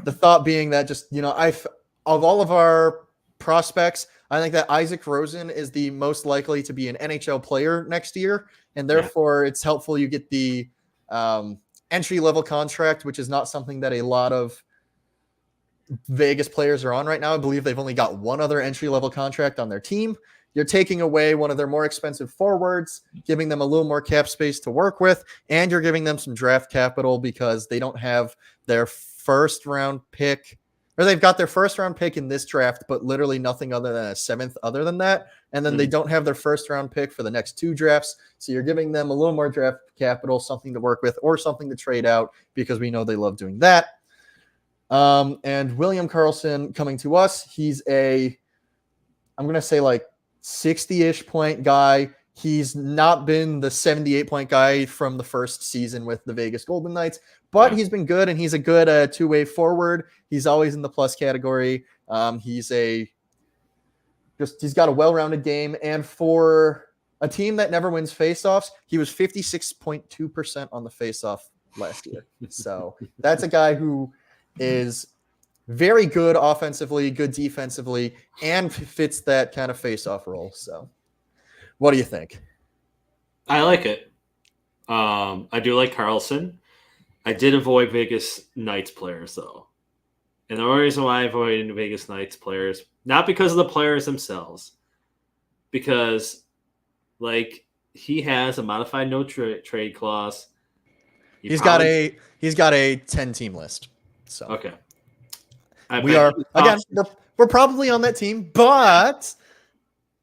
The thought being that of all of our prospects, I think that Isaac Rosen is the most likely to be an NHL player next year, and therefore it's helpful you get the entry-level contract, which is not something that a lot of Vegas players are on right now. I believe they've only got one other entry-level contract on their team. You're taking away one of their more expensive forwards, giving them a little more cap space to work with, and you're giving them some draft capital because they don't have their first-round pick, or they've got their first-round pick in this draft, but literally nothing other than a 7th other than that, and then they don't have their first-round pick for the next 2 drafts, so you're giving them a little more draft capital, something to work with, or something to trade out, because we know they love doing that. And William Karlsson coming to us, he's I'm going to say 60-ish point guy. He's not been the 78 point guy from the first season with the Vegas Golden Knights, but he's been good, and he's a good 2-way forward. He's always in the plus category. He's got a well-rounded game, and for a team that never wins faceoffs, he was 56.2% on the faceoff last year. So that's a guy who is very good offensively, good defensively, and fits that kind of face-off role. So what do you think? I like it. I do like Karlsson. I did avoid Vegas Knights players, though. And the only reason why I avoided Vegas Knights players, not because of the players themselves, because he has a modified no trade clause. He's got a 10-team list. So okay. We're probably on that team, but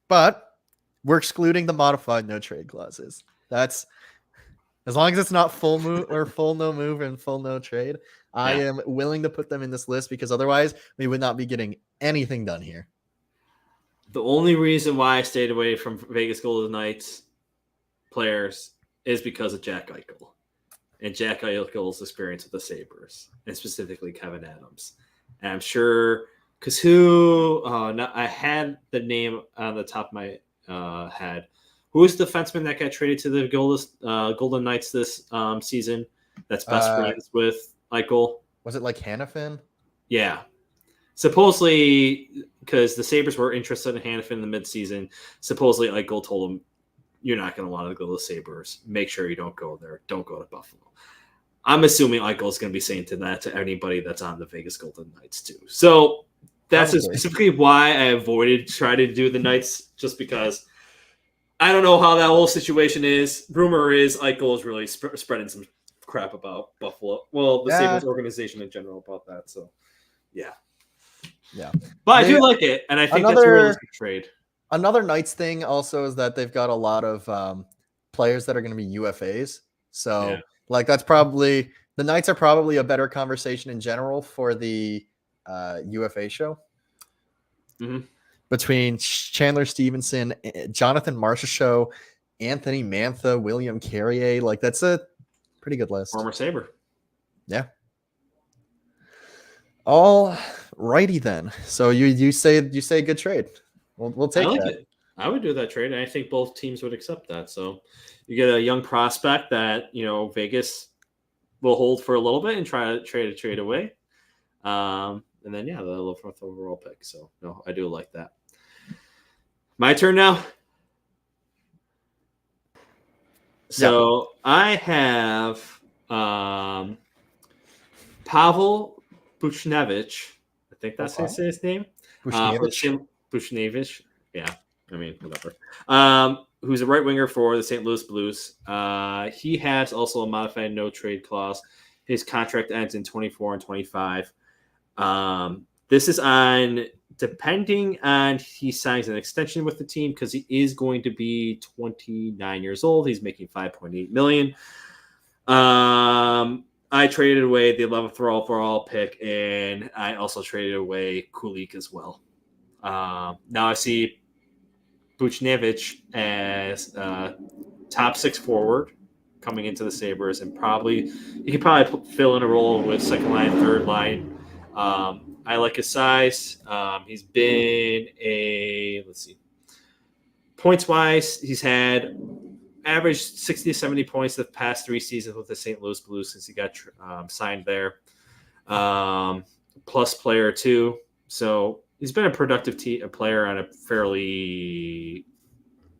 but we're excluding the modified no trade clauses. That's as long as it's not full move or full no move and full no trade. I am willing to put them in this list because otherwise we would not be getting anything done here. The only reason why I stayed away from Vegas Golden Knights players is because of Jack Eichel and Jack Eichel's experience with the Sabres, and specifically Kevin Adams. And I'm sure because I had the name on the top of my head. Who was the defenseman that got traded to the Golden Knights this season? That's best friends with Eichel. Was it like Hannafin? Yeah. Supposedly, because the Sabres were interested in Hannafin in the midseason, supposedly Eichel told him, "You're not going to want to go to the Sabres. Make sure you don't go there. Don't go to Buffalo." I'm assuming Eichel is going to be saying that to anybody that's on the Vegas Golden Knights too. So that's specifically why I avoided trying to do the Knights, just because I don't know how that whole situation is. Rumor is Eichel is really spreading some crap about Buffalo. Well, the Sabres organization in general about that. So, yeah. But I do like it, and I think that's a realistic trade. Another Knights thing also is that they've got a lot of players that are going to be UFAs. So, that's probably the Knights are probably a better conversation in general for the UFA show. Mm-hmm. Between Chandler Stevenson, Jonathan Marchessault, Anthony Mantha, William Carrier, that's a pretty good list. Former Sabre. Yeah. All righty then. So you say good trade. We'll take that. I would do that trade, and I think both teams would accept that. So you get a young prospect that Vegas will hold for a little bit and try to trade away. And then the 11th overall pick. So no, I do like that. My turn now. So I have Pavel Buchnevich. I think that's how you say his name. Buchnevich. Yeah, I mean, whatever. Who's a right winger for the St. Louis Blues. He has also a modified no trade clause. His contract ends in 24 and 25. This is depending on he signs an extension with the team, because he is going to be 29 years old. He's making $5.8 million. I traded away the 11th overall pick, and I also traded away Kulik as well. Now I see Buchnevich as top 6 forward coming into the Sabres, and he could probably fill in a role with second line, third line. I like his size. He's been points wise, he's had averaged 60 to 70 points the past 3 seasons with the St. Louis Blues since he got signed there. Plus player too. So he's been a productive player on a fairly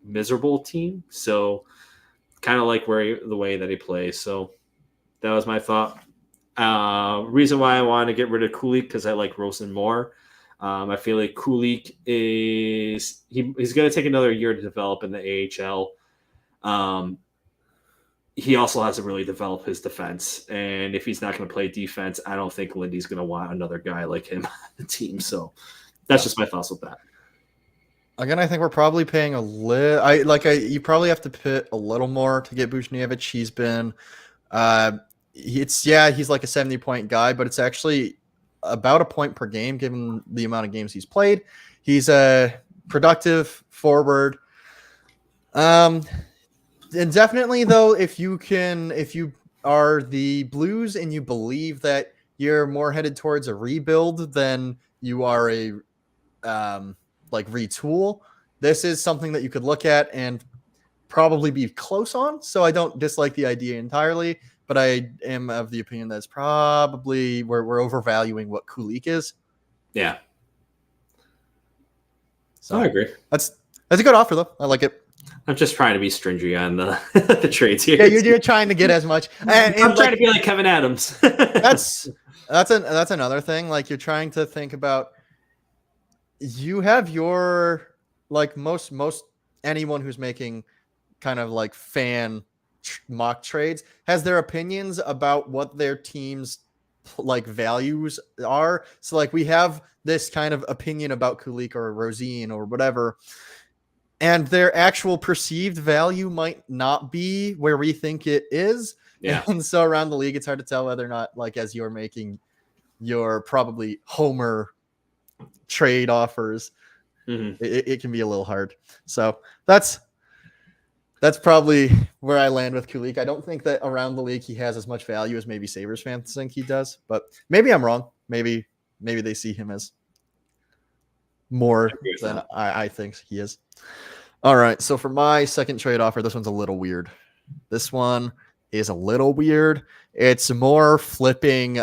miserable team. So kind of like the way that he plays. So that was my thought. Reason why I want to get rid of Kulik, because I like Rosen more. I feel like Kulik he's going to take another year to develop in the AHL. He also hasn't really developed his defense, and if he's not going to play defense, I don't think Lindy's going to want another guy like him on the team. So that's just my thoughts with that. Again, I think we're probably paying a little. You probably have to put a little more to get Buchnevich. He's been. He's like a 70-point guy, but it's actually about a point per game given the amount of games he's played. He's a productive forward. And definitely though, if you are the Blues and you believe that you're more headed towards a rebuild than you are a retool, this is something that you could look at and probably be close on. So I don't dislike the idea entirely. But I am of the opinion that it's probably we're overvaluing what Kulik is. Yeah. So I agree. That's a good offer, though. I like it. I'm just trying to be stringy on the trades here. Yeah, you're trying to get as much. And I'm trying to be like Kevin Adams. that's another thing. Like, you're trying to think about. You have your most anyone who's making kind of like fan mock trades has their opinions about what their team's values are. So we have this kind of opinion about Kulik or Rosine or whatever. and their actual perceived value might not be where we think it is. Yeah. And so around the league, it's hard to tell whether or not, like, as you're making your probably homer trade offers, it can be a little hard. So that's probably where I land with Kulich. I don't think that around the league he has as much value as maybe Sabres fans think he does, but maybe I'm wrong. Maybe they see him as more than I think he is. All right. So for my second trade offer, this one's a little weird. This one is a little weird. It's more flipping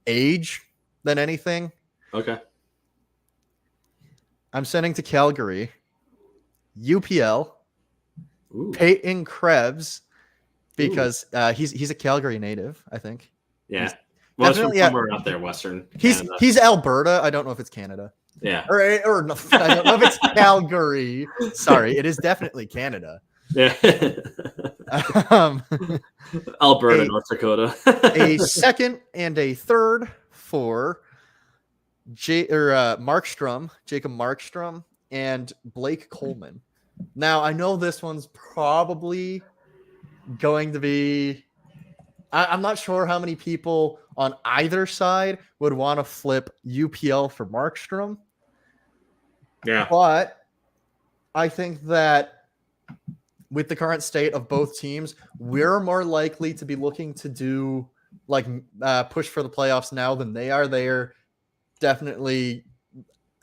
age than anything. Okay. I'm sending to Calgary UPL Ooh. Peyton Krebs because he's a Calgary native, I think. Yeah. Well, definitely somewhere out there, Western Canada. He's Alberta. I don't know if it's Canada. Yeah. Or no, I don't know if it's Calgary. Sorry, it is definitely Canada. Yeah. Alberta, North Dakota. A second and a third for Jacob Markstrom, and Blake Coleman. Now, I know this one's probably going to be... I'm not sure how many people on either side would want to flip UPL for Markstrom. Yeah. But I think that with the current state of both teams, we're more likely to be looking to do push for the playoffs now than they are. They're definitely,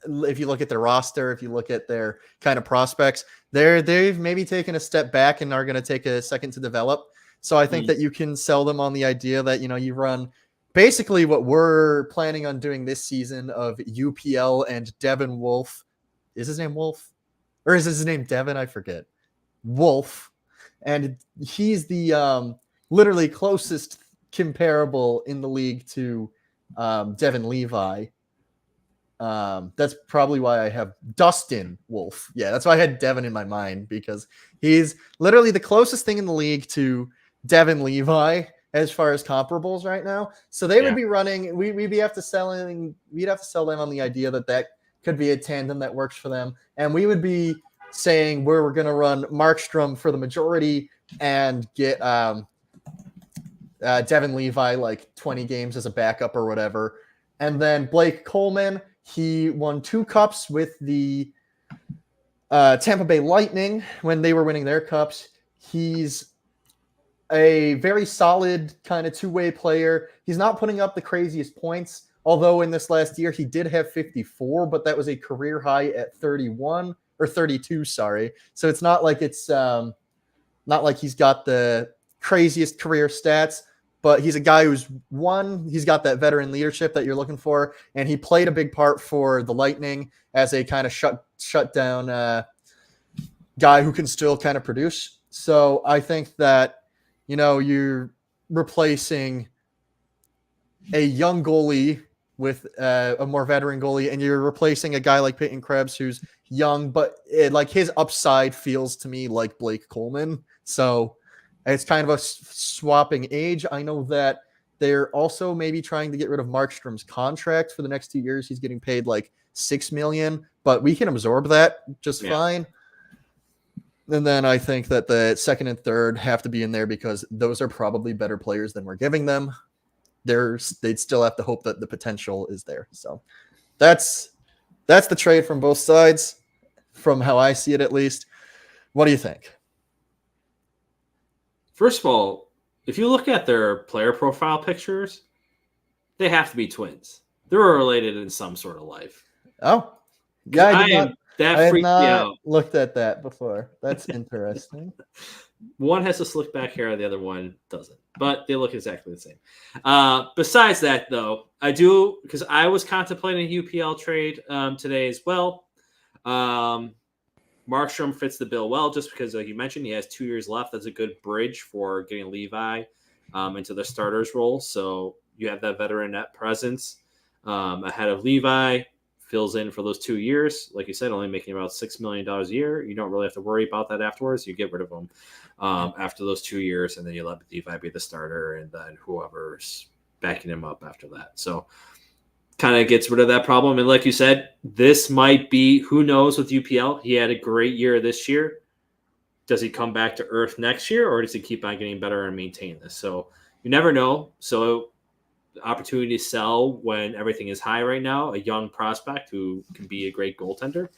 if you look at their roster, if you look at their kind of prospects, they've maybe taken a step back and are going to take a second to develop. So I think that you can sell them on the idea that, you run basically what we're planning on doing this season of UPL and Devin Wolf. Is his name Wolf? Or is his name Devin? I forget. Wolf. And he's the literally closest comparable in the league to Devin Levi. That's probably why I have Dustin Wolf. Yeah, that's why I had Devin in my mind, because he's literally the closest thing in the league to Devin Levi as far as comparables right now. So they would be running. We'd have to sell them on the idea that could be a tandem that works for them, and we would be saying we're going to run Markstrom for the majority and get Devin Levi like 20 games as a backup or whatever, and then Blake Coleman. He won 2 cups with the Tampa Bay Lightning when they were winning their cups. He's a very solid kind of two-way player. He's not putting up the craziest points, although in this last year he did have 54, but that was a career high at 31 or 32, sorry. So it's not like he's got the craziest career stats, but he's a guy he's got that veteran leadership that you're looking for, and he played a big part for the Lightning as a kind of shut down guy who can still kind of produce. So I think that you're replacing a young goalie with a more veteran goalie, and you're replacing a guy like Peyton Krebs who's young, but his upside feels to me like Blake Coleman. So it's kind of a swapping age. I know that they're also maybe trying to get rid of Markstrom's contract for the next 2 years. He's getting paid like $6 million, but we can absorb that just fine. And then I think that the second and third have to be in there because those are probably better players than we're giving them. They'd still have to hope that the potential is there. So that's the trade from both sides, from how I see it at least. What do you think? First of all, if you look at their player profile pictures, they have to be twins. They're related in some sort of life. Oh, yeah, I have not looked at that before. That's interesting. One has a slick back hair, the other one doesn't, but they look exactly the same. Besides that, though, I do, because I was contemplating a UPL trade today as well. Markstrom fits the bill well, just because, like you mentioned, he has 2 years left. That's a good bridge for getting Levi into the starter's role. So you have that veteran net presence ahead of Levi. Fills in for those 2 years. Like you said, only making about $6 million a year. You don't really have to worry about that afterwards. You get rid of him after those 2 years, and then you let Levi be the starter, and then whoever's backing him up after that. So kind of gets rid of that problem. And like you said, this might be, who knows with UPL. He had a great year this year. Does he come back to earth next year, or does he keep on getting better and maintain this? So you never know. So the opportunity to sell when everything is high right now, a young prospect who can be a great goaltender,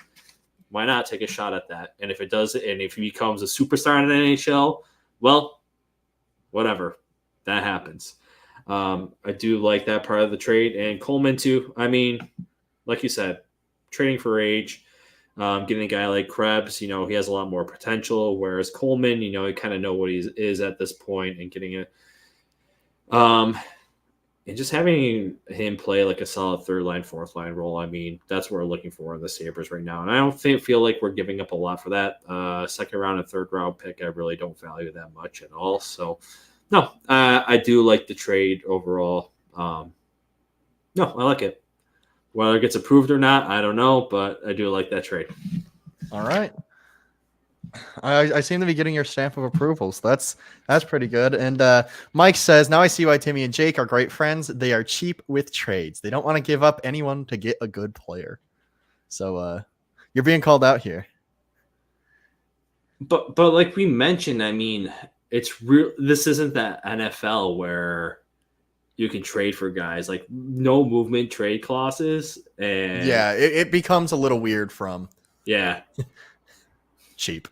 why not take a shot at that? And if it does, and if he becomes a superstar in the NHL, well, whatever, that happens. I do like that part of the trade, and Coleman too. I mean, like you said, trading for age, getting a guy like Krebs, he has a lot more potential. Whereas Coleman, you kind of know what he is at this point, and getting it, and just having him play like a solid third line, fourth line role. I mean, that's what we're looking for in the Sabres right now, and I don't feel like we're giving up a lot for that. Second round and third round pick, I really don't value that much at all. So. No, I do like the trade overall. No, I like it. Whether it gets approved or not, I don't know, but I do like that trade. All right. I seem to be getting your stamp of approvals. That's pretty good. And Mike says, now I see why Timmy and Jake are great friends. They are cheap with trades. They don't want to give up anyone to get a good player. So you're being called out here. But like we mentioned, I mean, it's real. This isn't that NFL where you can trade for guys, like no movement trade clauses. And yeah, it becomes a little weird from cheap.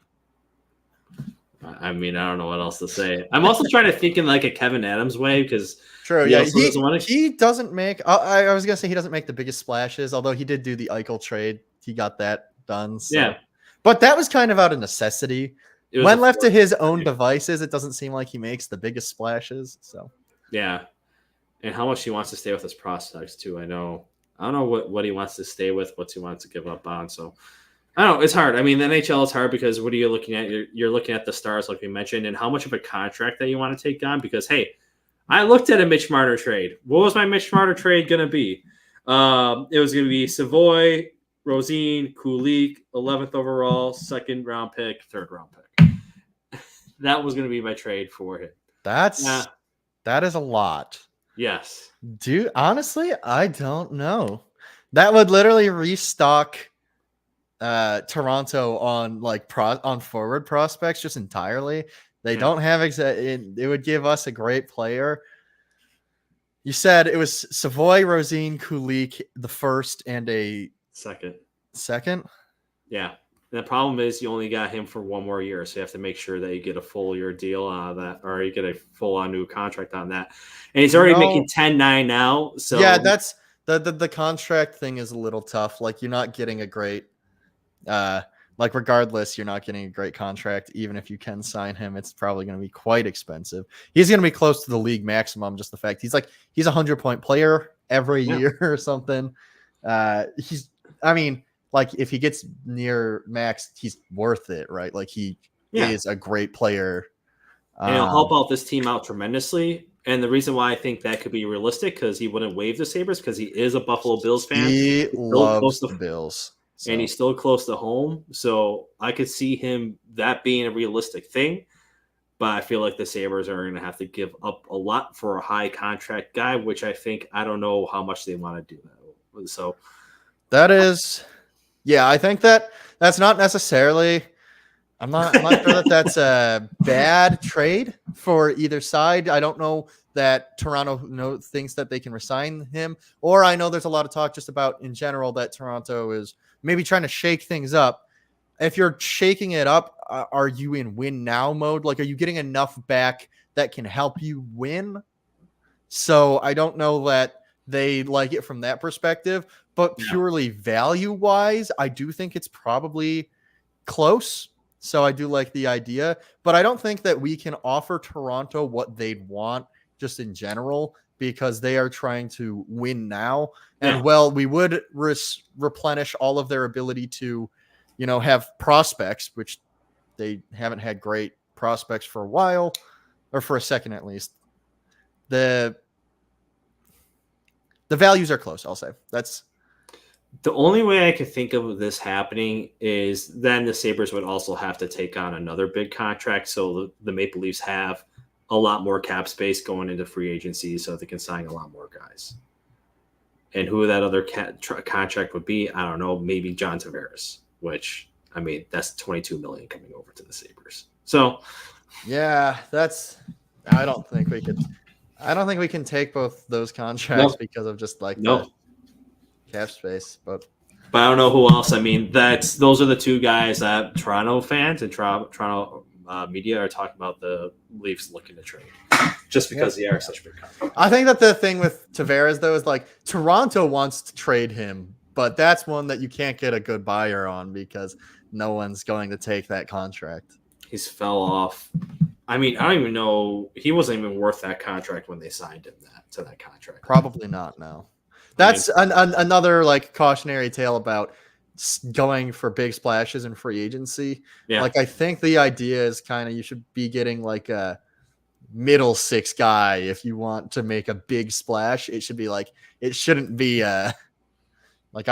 I mean, I don't know what else to say. I'm also trying to think in like a Kevin Adams way, because true. Yeah, he doesn't make. I was gonna say he doesn't make the biggest splashes, although he did do the Eichel trade. He got that done. So. Yeah, but that was kind of out of necessity. When left to his own devices, it doesn't seem like he makes the biggest splashes. So yeah, and how much he wants to stay with his prospects too. I don't know what he wants to stay with, what he wants to give up on. So I don't know. It's hard. I mean, the NHL is hard because what are you looking at? You're looking at the stars, like we mentioned, and how much of a contract that you want to take on. Because hey, I looked at a Mitch Marner trade. What was my Mitch Marner trade going to be? It was going to be Savoy, Rosine, Kulik, 11th overall, second round pick, third round pick. That was going to be my trade for him. That is a lot. Yes. Dude, honestly, I don't know. That would literally restock Toronto on on forward prospects just entirely. They don't have it would give us a great player. You said it was Savoy, Rosine, Kulik, the first and a second? Yeah. The problem is you only got him for one more year, so you have to make sure that you get a full year deal out of that, or you get a full on new contract on that. And he's already making 10-9 now. So yeah, that's the contract thing is a little tough. Like you're not getting a great regardless, you're not getting a great contract. Even if you can sign him, it's probably going to be quite expensive. He's going to be close to the league maximum. Just the fact he's a 100-point player every year or something. If he gets near max, he's worth it, right? Like he is a great player. And he'll help out this team out tremendously. And the reason why I think that could be realistic, because he wouldn't waive the Sabres, because he is a Buffalo Bills fan. He loves the Bills. So. And he's still close to home. So I could see that being a realistic thing. But I feel like the Sabres are going to have to give up a lot for a high contract guy, which I don't know how much they want to do that. So that is... Yeah, I think that's not necessarily. I'm not sure that's a bad trade for either side. I don't know that Toronto thinks that they can resign him, or I know there's a lot of talk just about in general that Toronto is maybe trying to shake things up. If you're shaking it up, are you in win now mode? Like, are you getting enough back that can help you win? So I don't know that they like it from that perspective. But purely value-wise, I do think it's probably close. So I do like the idea. But I don't think that we can offer Toronto what they'd want just in general, because they are trying to win now. And, we would replenish all of their ability to, have prospects, which they haven't had great prospects for a while, or for a second at least. The values are close, I'll say. That's... The only way I could think of this happening is then the Sabres would also have to take on another big contract. So the Maple Leafs have a lot more cap space going into free agency, so they can sign a lot more guys. And who that other contract would be, I don't know. Maybe John Tavares, which I mean, that's $22 million coming over to the Sabres. So, yeah, I don't think we can take both those contracts because of just like the cap space. But I don't know who else. I mean, those are the two guys that Toronto fans and Toronto media are talking about the Leafs looking to trade, just because they are such a big company. I think that the thing with Tavares though is like Toronto wants to trade him, but that's one that you can't get a good buyer on because no one's going to take that contract. He's fell off. I mean, I don't even know. He wasn't even worth that contract when they signed him to that contract. Probably not. No, that's another like cautionary tale about going for big splashes in free agency. Yeah. Like I think the idea is kind of you should be getting like a middle six guy if you want to make a big splash. It should be like it shouldn't be like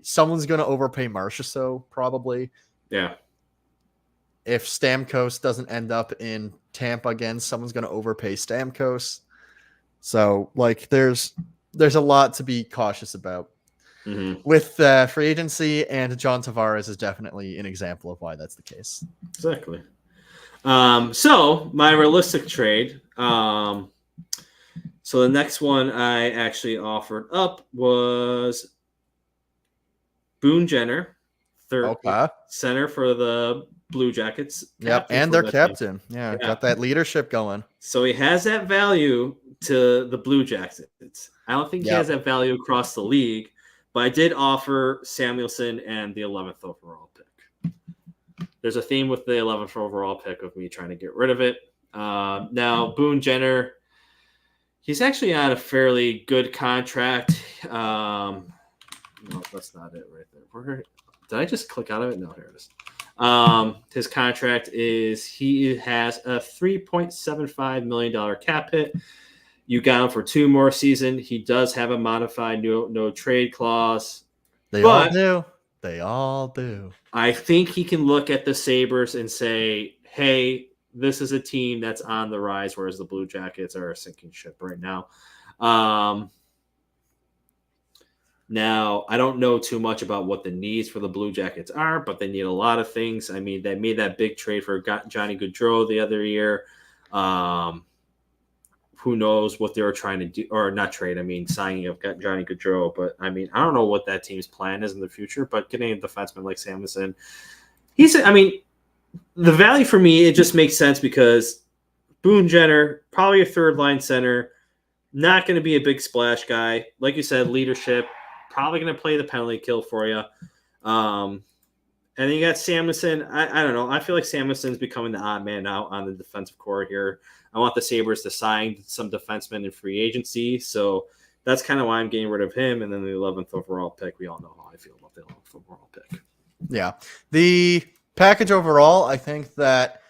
someone's going to overpay Marchessault probably. Yeah. If Stamkos doesn't end up in Tampa again, someone's going to overpay Stamkos. So like there's a lot to be cautious about with free agency, and John Tavares is definitely an example of why that's the case. Exactly. So my realistic trade. So the next one I actually offered up was Boone Jenner, third center for the Blue Jackets. Yep, and their captain. Yeah, got that leadership going. So he has that value to the Blue Jackets. I don't think he has that value across the league, but I did offer Samuelsson and the 11th overall pick. There's a theme with the 11th overall pick of me trying to get rid of it. Now, Boone Jenner, he's actually on a fairly good contract. No, that's not it right there. Did I just click out of it? No, here it is. His contract is he has a $3.75 million cap hit. You got him for 2 more seasons. He does have a modified no trade clause. They all do. I think he can look at the Sabres and say, hey, this is a team that's on the rise, whereas the Blue Jackets are a sinking ship right now. Now, I don't know too much about what the needs for the Blue Jackets are, but they need a lot of things. I mean, they made that big trade for Johnny Gaudreau the other year. Who knows what they were trying to do, or not trade, I mean, signing of Johnny Gaudreau. But, I mean, I don't know what that team's plan is in the future, but getting a defenseman like Samuelsson, the value for me, it just makes sense because Boone Jenner, probably a third-line center, not going to be a big splash guy. Like you said, leadership, probably going to play the penalty kill for you. And then you got Samuelsson. I don't know. I feel like Samuelsson's becoming the odd man out on the defensive core here. I want the Sabres to sign some defensemen in free agency. So that's kind of why I'm getting rid of him. And then the 11th overall pick, we all know how I feel about the 11th overall pick. Yeah. The package overall, I think that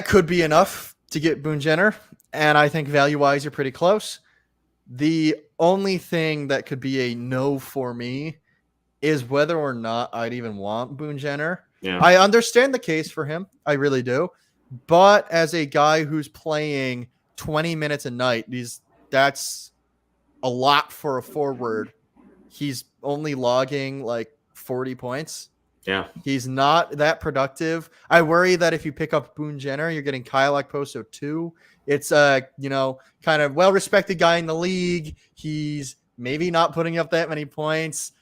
could be enough to get Boone Jenner. And I think value-wise, you're pretty close. The only thing that could be a no for me is whether or not I'd even want Boone Jenner. Yeah. I understand the case for him. I really do. But as a guy who's playing 20 minutes a night, that's a lot for a forward. He's only logging like 40 points. Yeah. He's not that productive. I worry that if you pick up Boone Jenner, you're getting Kyle Okposo too. It's a, kind of well-respected guy in the league. He's maybe not putting up that many points.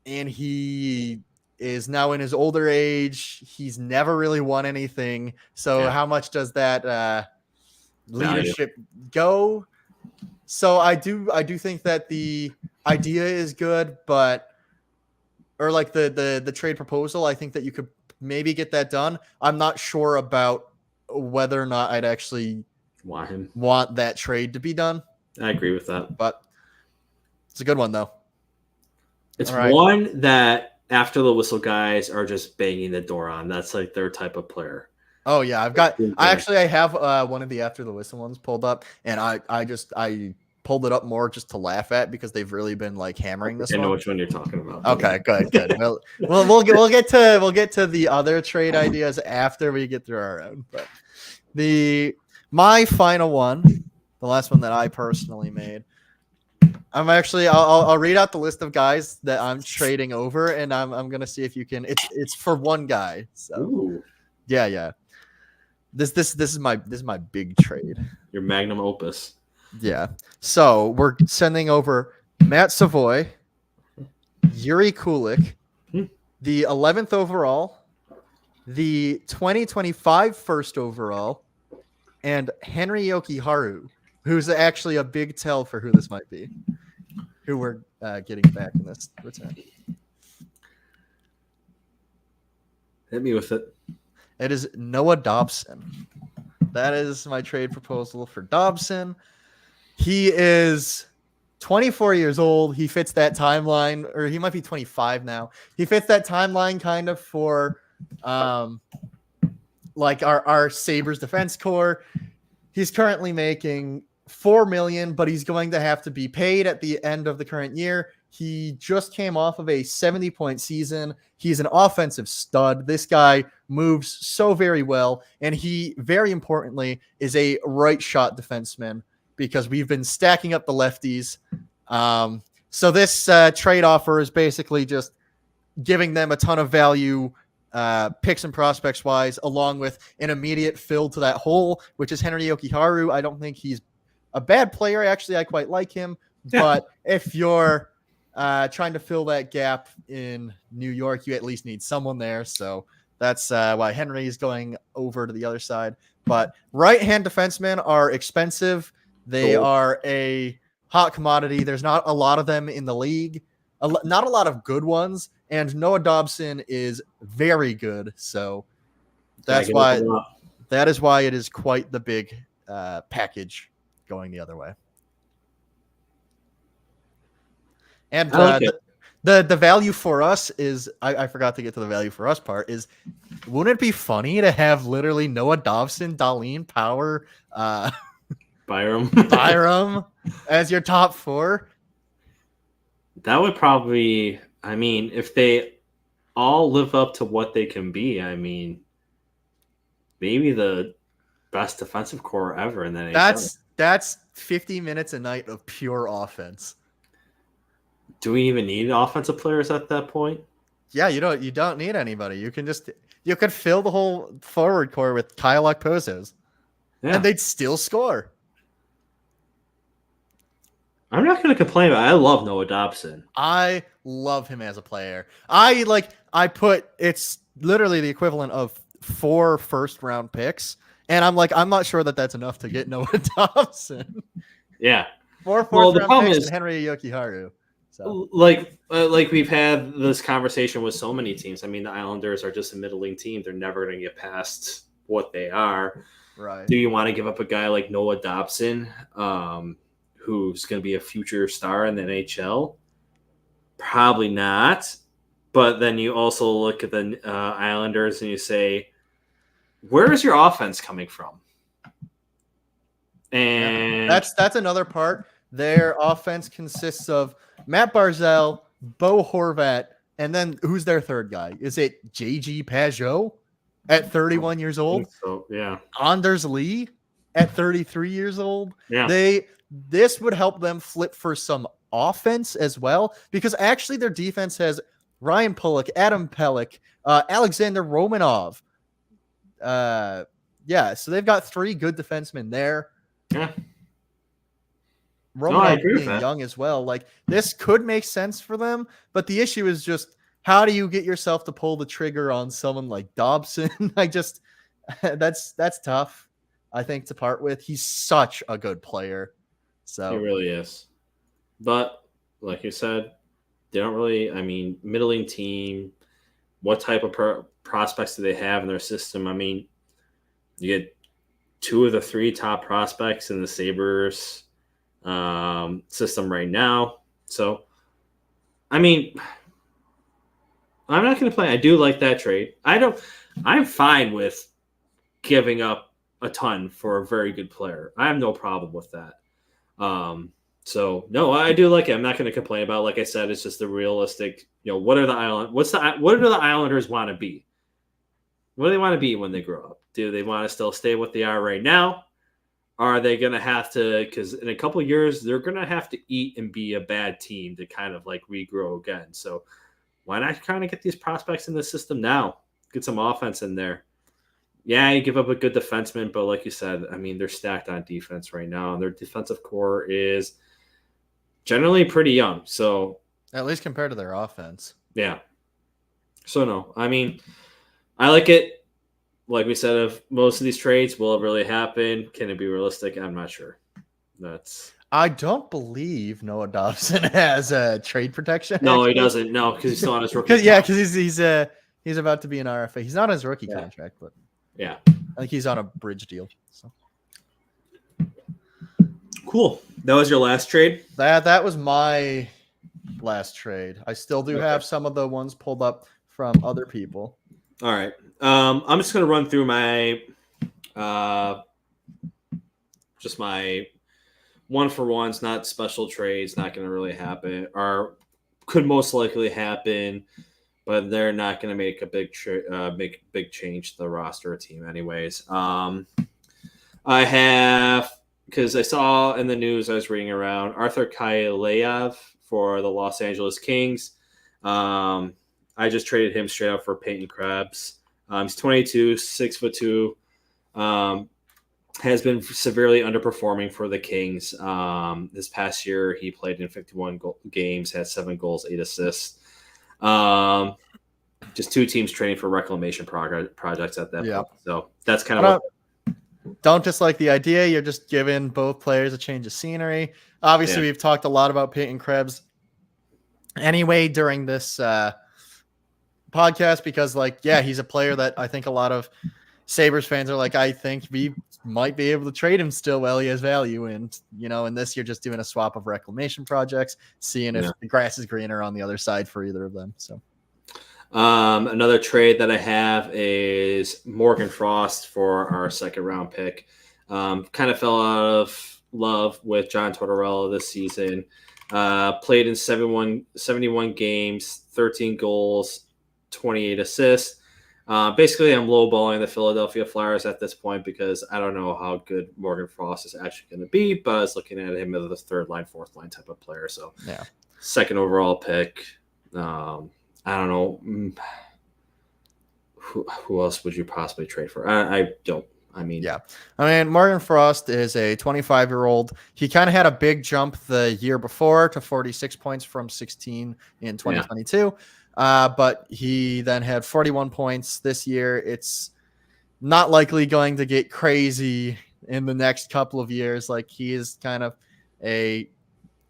And he is now in his older age. He's never really won anything. So how much does that leadership go? So I do think that the idea is good, or like the trade proposal, I think that you could maybe get that done. I'm not sure about whether or not I'd actually want that trade to be done. I agree with that. But it's a good one, though. It's one that after the whistle guys are just banging the door on. That's like their type of player. Oh, yeah. I have one of the after the whistle ones pulled up, and I pulled it up more just to laugh at because they've really been like hammering this one. I know which one you're talking about. Okay, good. Well, we'll get to the other trade ideas after we get through our own. But my final one, the last one that I personally made, I'll read out the list of guys that I'm trading over, and I'm gonna see if you can. It's for one guy. So Ooh, yeah. This is my big trade. your magnum opus. Yeah. So we're sending over Matt Savoy, Yuri Kulik, Hmm. the 11th overall, the 2025 first overall, and Henry Yokiharu, who's actually a big tell for who this might be, who we're getting back in this return. Hit me with it. It is Noah Dobson. That is my trade proposal for Dobson. He is 24 years old. He fits that timeline, or he might be 25 now. He fits that timeline kind of for like our Sabres defense core. He's currently making $4 million, but he's going to have to be paid at the end of the current year. He just came off of a 70-point season. He's an offensive stud. This guy moves so very well, and he, very importantly, is a right shot defenseman because we've been stacking up the lefties. So this trade offer is basically just giving them a ton of value, picks and prospects wise, along with an immediate fill to that hole, which is Henry Yokiharu. I don't think he's a bad player. Actually, I quite like him. Yeah. But if you're trying to fill that gap in New York, you at least need someone there. So that's why Henry is going over to the other side. But right-hand defensemen are expensive. They are a hot commodity. There's not a lot of them in the league, not a lot of good ones. And Noah Dobson is very good. So that is why it is quite the big package going the other way. And the value for us is, I forgot to get to the value for us part, is wouldn't it be funny to have literally Noah Dobson, Dahlin, Power, Byram as your top four? That would probably, I mean, if they all live up to what they can be, I mean, maybe the best defensive core ever in the NHL. That's 50 minutes a night of pure offense. Do we even need offensive players at that point? Yeah, you don't need anybody. You could fill the whole forward core with Kyle Okpozos, and they'd still score. I'm not going to complain about it. I love Noah Dobson. I love him as a player. It's literally the equivalent of 4 first-round picks, and I'm not sure that that's enough to get Noah Dobson. Yeah. 4 first-round picks and Henry Yokiharu. So. Like we've had this conversation with so many teams. I mean, the Islanders are just a middling team. They're never going to get past what they are. Right. Do you want to give up a guy like Noah Dobson, who's going to be a future star in the NHL? Probably not. But then you also look at the Islanders and you say, where is your offense coming from? And that's another part. Their offense consists of Matt Barzal, Bo Horvat, and then who's their third guy? Is it JG Pajot at 31 years old? So, yeah. Anders Lee at 33 years old? Yeah. This would help them flip for some offense as well, because actually their defense has Ryan Pulock, Adam Pelech, Alexander Romanov. So they've got 3 good defensemen there. Yeah. Romanov being young as well. Like, this could make sense for them, but the issue is just how do you get yourself to pull the trigger on someone like Dobson? That's tough, I think, to part with. He's such a good player. So he really is. But like you said, they don't really, I mean, middling team, what type of prospects do they have in their system? I mean, you get 2 of the 3 top prospects in the Sabres system right now. So, I mean, I'm not going to play. I do like that trade. I'm fine with giving up a ton for a very good player. I have no problem with that. So no, I do like it. I'm not going to complain about it. Like I said, it's just the realistic, what do the Islanders want to be? What do they want to be when they grow up? Do they want to still stay what they are right now? are they going to have to, because in a couple of years, they're going to have to eat and be a bad team to kind of like regrow again. So why not kind of get these prospects in the system now? Get some offense in there. Yeah, you give up a good defenseman, but like you said, I mean, they're stacked on defense right now. And their defensive core is generally pretty young. So At least compared to their offense. yeah. So no, I mean, I like it. Like we said, of most of these trades, will it really happen? Can it be realistic? I'm not sure. I don't believe Noah Dobson has a trade protection. No, actually. he doesn't. No, because he's still on his rookie. Because he's about to be an RFA. He's not on his rookie contract, but yeah, I think he's on a bridge deal. So cool. That was your last trade. That was my last trade. I still do have some of the ones pulled up from other people. All right. I'm just going to run through my just my one-for-ones, not special trades, not going to really happen, or could most likely happen, but they're not going to make a big change to the roster team anyways. I have, because I saw in the news I was reading around, Arthur Kaileyev for the Los Angeles Kings. I just traded him straight up for Peyton Krebs. He's 22, 6'2", has been severely underperforming for the Kings. This past year, he played in 51 games, had 7 goals, 8 assists. Just 2 teams training for reclamation projects at that point. So that's kind of don't dislike the idea. You're just giving both players a change of scenery. Obviously, we've talked a lot about Peyton Krebs anyway during this podcast because, he's a player that I think a lot of Sabres fans are like, I think we might be able to trade him still while he has value. And, in this, you're just doing a swap of reclamation projects, seeing if the grass is greener on the other side for either of them. So, another trade that I have is Morgan Frost for our 2nd round pick. Kind of fell out of love with John Tortorella this season. Played in 71 games, 13 goals, 28 assists. Basically, I'm lowballing the Philadelphia Flyers at this point because I don't know how good Morgan Frost is actually going to be, but I was looking at him as the 3rd line, 4th line type of player. So, 2nd overall pick. I don't know. Who else would you possibly trade for? I don't. Morgan Frost is a 25-year-old. He kind of had a big jump the year before to 46 points from 16 in 2022. But he then had 41 points this year. It's not likely going to get crazy in the next couple of years. He is kind of a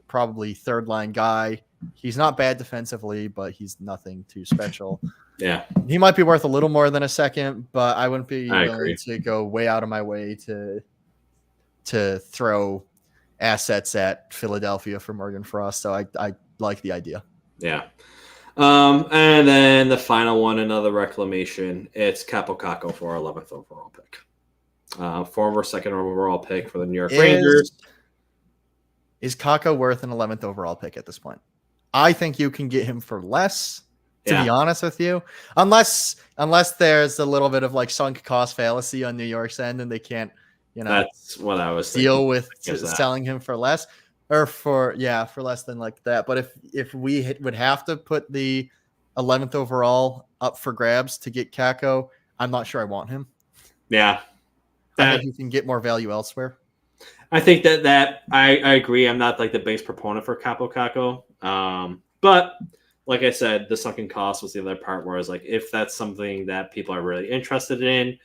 probably 3rd line guy. He's not bad defensively, but he's nothing too special. Yeah. He might be worth a little more than a 2nd, but I wouldn't be willing to go way out of my way to throw assets at Philadelphia for Morgan Frost. So I like the idea. Yeah. And then the final one, another reclamation. It's Kaapo Kakko for our 11th overall pick. Former 2nd overall pick for the New York Rangers. Is Kakko worth an 11th overall pick at this point? I think you can get him for less, to be honest with you. Unless there's a little bit of sunk cost fallacy on New York's end and they can't, that's what I was deal with selling him for less. Or for less than that. But if we would have to put the 11th overall up for grabs to get Kakko, I'm not sure I want him. Yeah. I think you can get more value elsewhere. I think that I agree. I'm not the biggest proponent for Kaapo Kakko. But like I said, the sunken cost was the other part where I was if that's something that people are really interested in,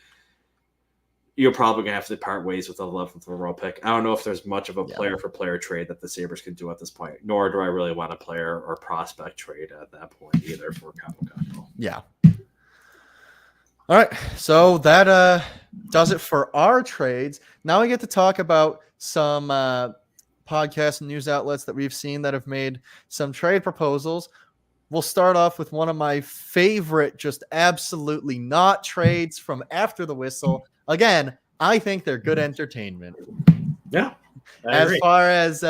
you're probably going to have to part ways with the 11th overall pick. I don't know if there's much of a player-for-player trade that the Sabres could do at this point, nor do I really want a player or prospect trade at that point either for Kaapo Kakko. Yeah. All right, so that does it for our trades. Now we get to talk about some podcasts and news outlets that we've seen that have made some trade proposals. We'll start off with one of my favorite, just absolutely not trades from after the whistle. Again, I think they're good entertainment. Yeah. As far as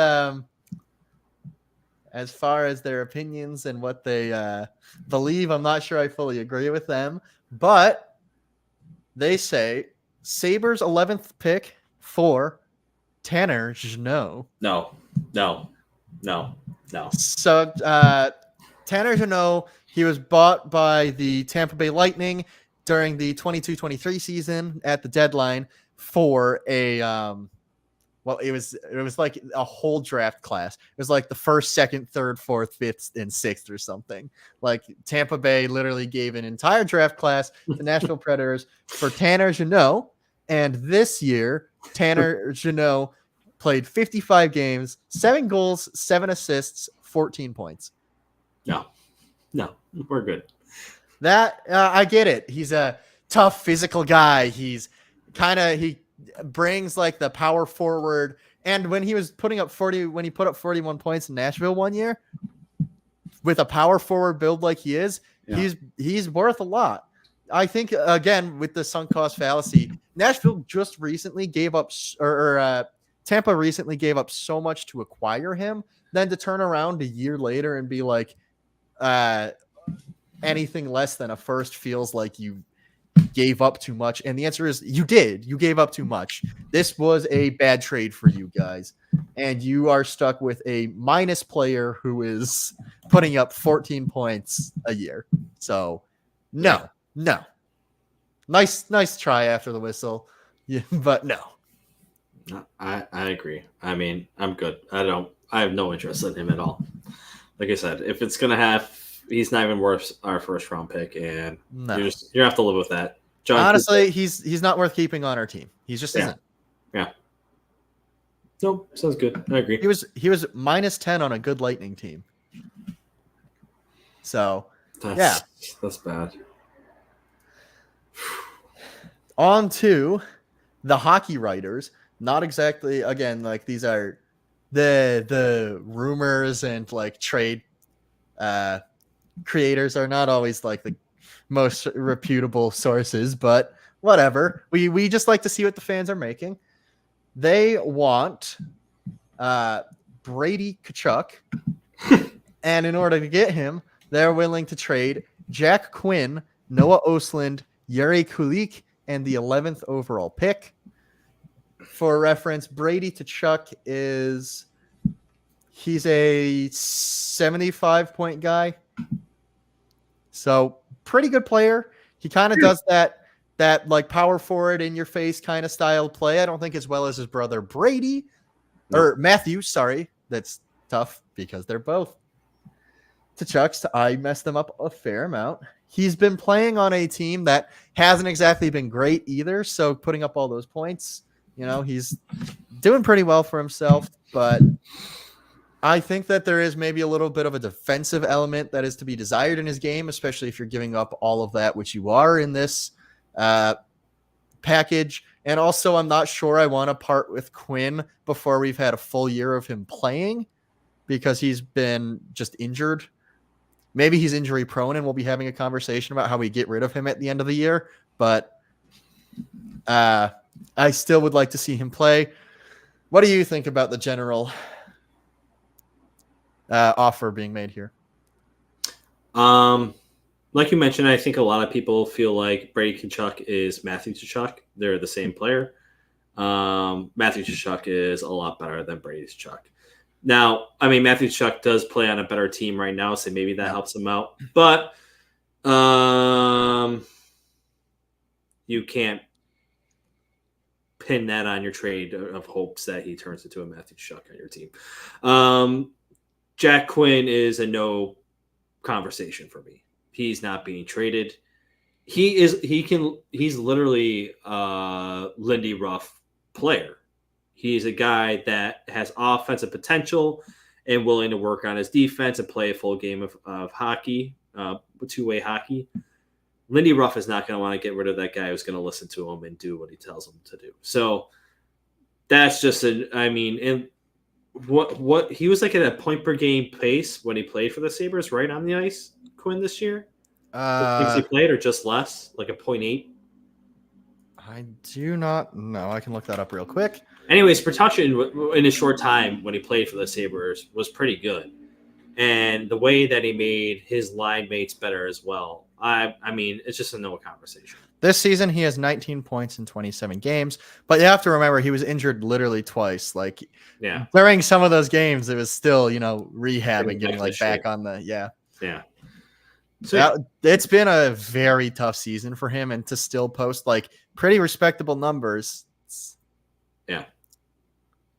their opinions and what they believe, I'm not sure I fully agree with them. But they say Sabres 11th pick for Tanner Jeannot. No. So Tanner Jeannot, he was bought by the Tampa Bay Lightning during the 22-23 season at the deadline for a it was like a whole draft class. It was like the first, second, third, fourth, fifth, and sixth or something. Like Tampa Bay literally gave an entire draft class to Nashville Predators for Tanner Jeannot. And this year, Tanner Jeannot played 55 games, 7 goals, 7 assists, 14 points. No, we're good. That I get it. He's a tough physical guy. He brings like the power forward. And when he put up 41 points in Nashville one year with a power forward build like he is, he's worth a lot. I think again with the sunk cost fallacy, Nashville just recently gave up Tampa recently gave up so much to acquire him, then to turn around a year later and be like, anything less than a first feels like you gave up too much. And the answer is you did. You gave up too much. This was a bad trade for you guys. And you are stuck with a minus player who is putting up 14 points a year. So no. Nice try after the whistle. Yeah, but no. I agree. I mean, I'm good. I have no interest in him at all. Like I said, if it's going to have, he's not even worth our first round pick, and you're going to have to live with that. John, honestly, he's not worth keeping on our team. He just isn't. Yeah. No, sounds good. I agree. He was minus 10 on a good Lightning team. So, that's bad. On to the hockey writers. Not exactly, again, like these are the rumors and like trade creators are not always like the most reputable sources, but whatever. We just like to see what the fans are making. They want Brady Tkachuk, and in order to get him, they're willing to trade Jack Quinn, Noah Östlund, Yuri Kulik, and the 11th overall pick. For reference, Brady Tkachuk he's a 75-point guy. So pretty good player. He kind of does that like power forward in your face kind of style play. I don't think as well as his brother Brady or Matthew. Sorry. That's tough because they're both Tkachuks. I messed them up a fair amount. He's been playing on a team that hasn't exactly been great either. So putting up all those points, he's doing pretty well for himself, but I think that there is maybe a little bit of a defensive element that is to be desired in his game, especially if you're giving up all of that, which you are in this package. And also, I'm not sure I want to part with Quinn before we've had a full year of him playing because he's been just injured. Maybe he's injury prone and we'll be having a conversation about how we get rid of him at the end of the year. But I still would like to see him play. What do you think about the general offer being made here? Like you mentioned, I think a lot of people feel like Brady Tkachuk is Matthew Tkachuk. They're the same player. Matthew Tkachuk is a lot better than Brady Tkachuk. Now, I mean, Matthew Tkachuk does play on a better team right now, so maybe that helps him out. But you can't pin that on your trade of hopes that he turns into a Matthew Tkachuk on your team. Jack Quinn is a no conversation for me. He's not being traded. He's literally a Lindy Ruff player. He's a guy that has offensive potential and willing to work on his defense and play a full game of hockey, two-way hockey. Lindy Ruff is not going to want to get rid of that guy who's going to listen to him and do what he tells him to do. So that's just what he was like at a point per game pace when he played for the Sabres, right on the ice, Quinn, this year? Things he played or just less, like a 0.8? I do not know. I can look that up real quick. Anyways, production in a short time when he played for the Sabres was pretty good. And the way that he made his line mates better as well. I mean, it's just a no conversation. This season, he has 19 points in 27 games, but you have to remember he was injured literally twice. Like during some of those games, it was still, rehab and getting like back on the, Yeah. So it's been a very tough season for him, and to still post like pretty respectable numbers.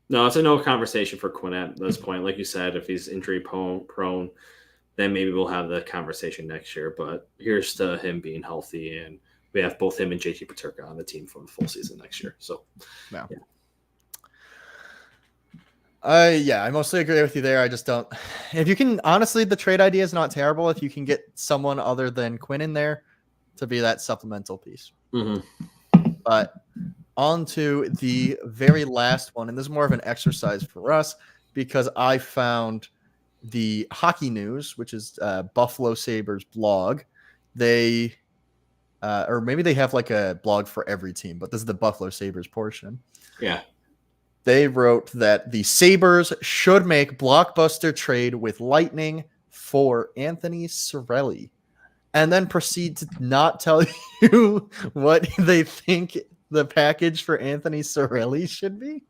No, it's a no conversation for Quinn at this point. Like you said, if he's injury prone, then maybe we'll have the conversation next year. But here's to him being healthy, and we have both him and JT Paterka on the team for the full season next year. So, I mostly agree with you there. I just don't. If you can, honestly, the trade idea is not terrible. If you can get someone other than Quinn in there to be that supplemental piece. Mm-hmm. But on to the very last one, and this is more of an exercise for us because I found the Hockey News, which is Buffalo Sabres blog. They, or maybe they have like a blog for every team, but this is the Buffalo Sabres portion. Yeah. They wrote that the Sabres should make blockbuster trade with Lightning for Anthony Cirelli, and then proceed to not tell you what they think the package for Anthony Cirelli should be.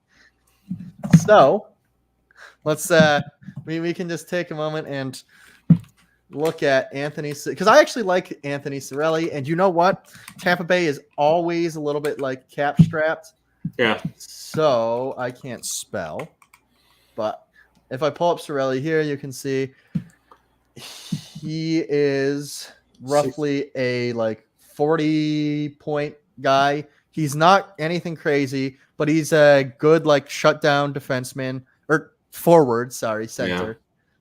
So let's we can just take a moment and look at Anthony, because I actually like Anthony Cirelli, and you know what? Tampa Bay is always a little bit like cap strapped. Yeah. So I can't spell, but if I pull up Cirelli here, you can see he is roughly a like 40-point guy. He's not anything crazy, but he's a good like shutdown defenseman or forward, center. Yeah.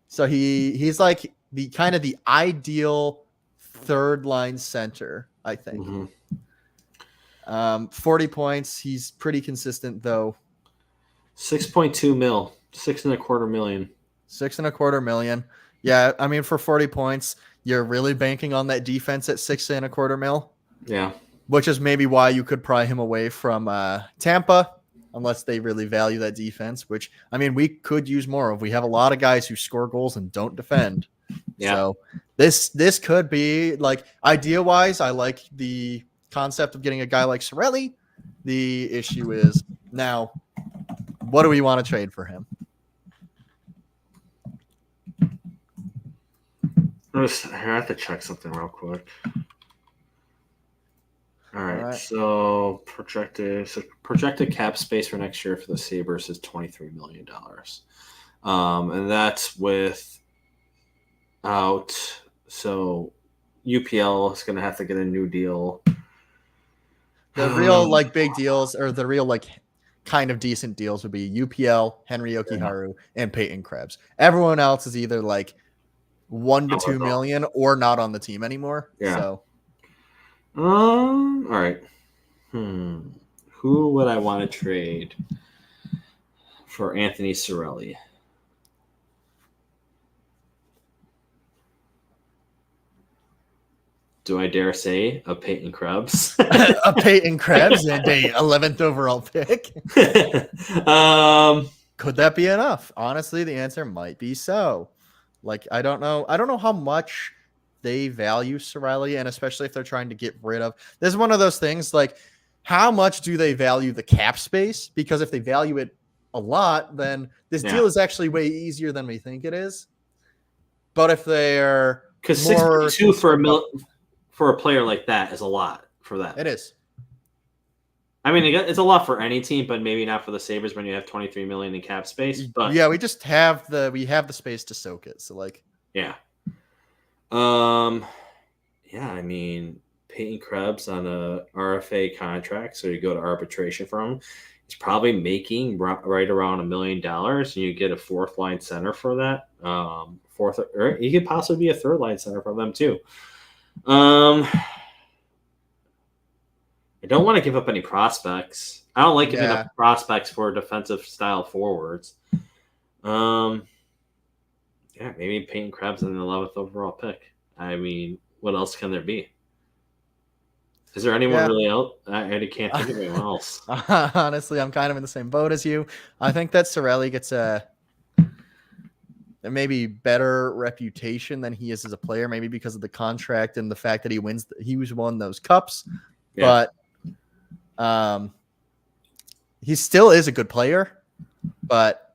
So he's like the kind of the ideal third line center, I think. Mm-hmm. 40 points. He's pretty consistent though. 6.2 mil, $6.25 million. $6.25 million. Yeah, I mean for 40 points, you're really banking on that defense at $6.25 million. Yeah. Which is maybe why you could pry him away from Tampa, unless they really value that defense, which, I mean, we could use more of. We have a lot of guys who score goals and don't defend. Yeah. So this could be, like, idea-wise, I like the concept of getting a guy like Cirelli. The issue is, now, what do we want to trade for him? I have to check something real quick. All right. So projected cap space for next year for the Sabres is $23 million. And that's without. So UPL is going to have to get a new deal. The real like big deals, or the real like kind of decent deals, would be UPL, Henry Yokiharu, and Peyton Krebs. Everyone else is either like $1 to $2 million or not on the team anymore. Yeah. So. All right. Who would I want to trade for Anthony Cirelli? Do I dare say a Peyton Krebs? A Peyton Krebs and a 11th overall pick. Could that be enough? Honestly, the answer might be so. Like, I don't know how much they value Cirelli, and especially if they're trying to get rid of. This is one of those things, like, how much do they value the cap space? Because if they value it a lot, then this deal is actually way easier than we think it is. But if they're because 6.2 for a player like that is a lot for that. It is. I mean, it's a lot for any team, but maybe not for the Sabres when you have $23 million in cap space. But yeah, we just have the space to soak it. So like, yeah. Yeah, I mean, Peyton Krebs on a RFA contract, so you go to arbitration for him. He's probably making right around $1 million, and you get a fourth line center for that. Or he could possibly be a third line center for them too. I don't want to give up any prospects. I don't like giving up prospects for defensive style forwards. Yeah, maybe Peyton Krebs in the 11th overall pick. I mean, what else can there be? Is there anyone really else? I can't think of anyone else. Honestly, I'm kind of in the same boat as you. I think that Cirelli gets a maybe better reputation than he is as a player, maybe because of the contract and the fact that he won those cups. but he still is a good player, but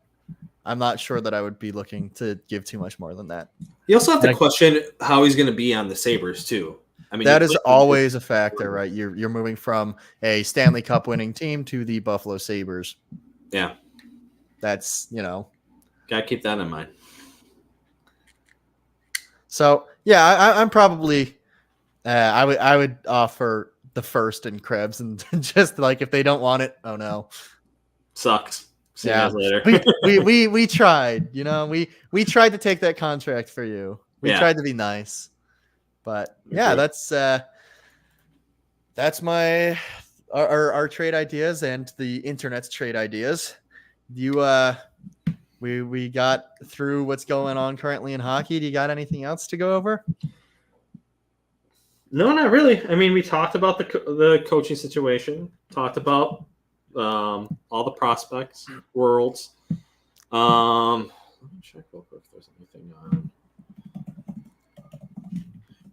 I'm not sure that I would be looking to give too much more than that. You also have to question how he's going to be on the Sabres too. I mean, that is always a factor, right? You're moving from a Stanley Cup winning team to the Buffalo Sabres. Yeah. That's, gotta keep that in mind. So yeah, I'm probably I would offer the first in Krebs, and just like if they don't want it, oh no, sucks. See you guys later. we tried, we tried to take that contract for you. We tried to be nice, but yeah, that's my our trade ideas and the internet's trade ideas. We got through what's going on currently in hockey. Do you got anything else to go over? No, not really. I mean, we talked about the coaching situation, talked about all the prospects, worlds. Let me check real quick if there's